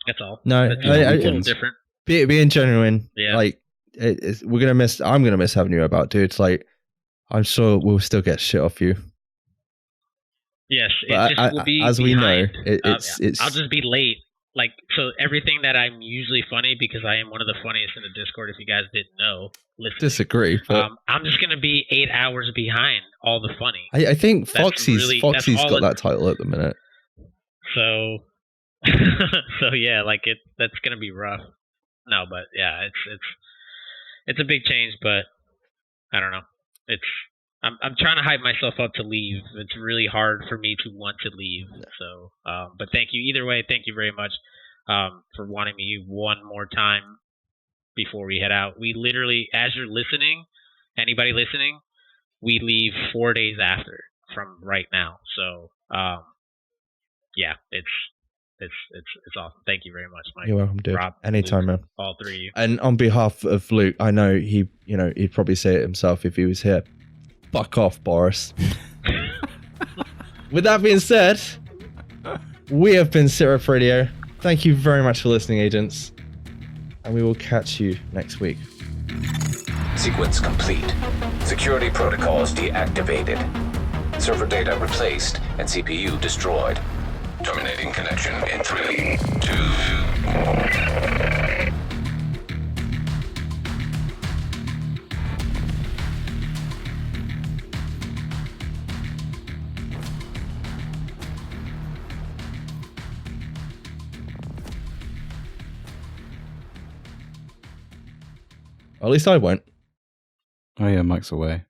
That's all. No, It's a little different. Being genuine, Yeah. like we're gonna miss. I'm gonna miss having you about, dude. It's like I'm sure we'll still get shit off you. Yes, But it just will be as behind. we know, it's. I'll just be late. Like, so everything that I'm usually funny, because I am one of the funniest in the Discord, if you guys didn't know, listening. Disagree, but I'm just gonna be 8 hours behind all the funny. I think That's Foxy's got that title at the minute. So, so yeah, like that's gonna be rough. No, but yeah, it's a big change, but I don't know. I'm trying to hype myself up to leave. It's really hard for me to want to leave. So, but thank you either way. Thank you very much for wanting me one more time before we head out. We literally, as you're listening, anybody listening, we leave 4 days after from right now. So, yeah, it's awesome. Thank you very much, Mike. You're welcome, dude. Rob, Anytime, Luke, man. all three of you. And on behalf of Luke, I know he'd probably say it himself if he was here. Fuck off, Boris. With that being said, we have been SITREP Radio. Thank you very much for listening, agents. And we will catch you next week. Sequence complete. Security protocols deactivated. Server data replaced and CPU destroyed. Terminating connection in 3, 2, 1. At least I won't. Oh yeah, Mike's away.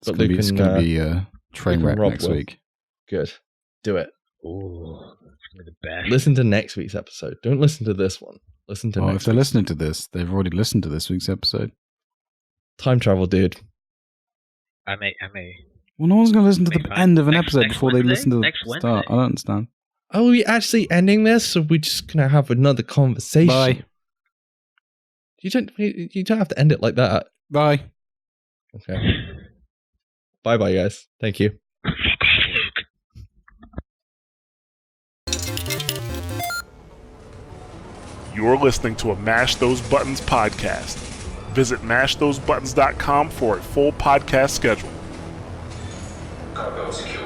It's But going Luke to be can, a train Luke wreck and Rob next will. week. Good. Do it. Ooh, it's gonna be the best. Listen to next week's episode. Don't listen to this one. Listen to Oh, if next they're week's. listening to this, they've already listened to this week's episode. Time travel, dude. I may. Well, no one's going to listen to the Maybe end of an next- episode next before they Wednesday? listen to the Next start. Wednesday. I don't understand. Are we actually ending this, or are we just gonna have another conversation? Bye. You don't have to end it like that. Bye. Okay. Bye, guys. Thank you. You're listening to a Mash Those Buttons podcast. Visit mashthosebuttons.com for a full podcast schedule. Cargo secure.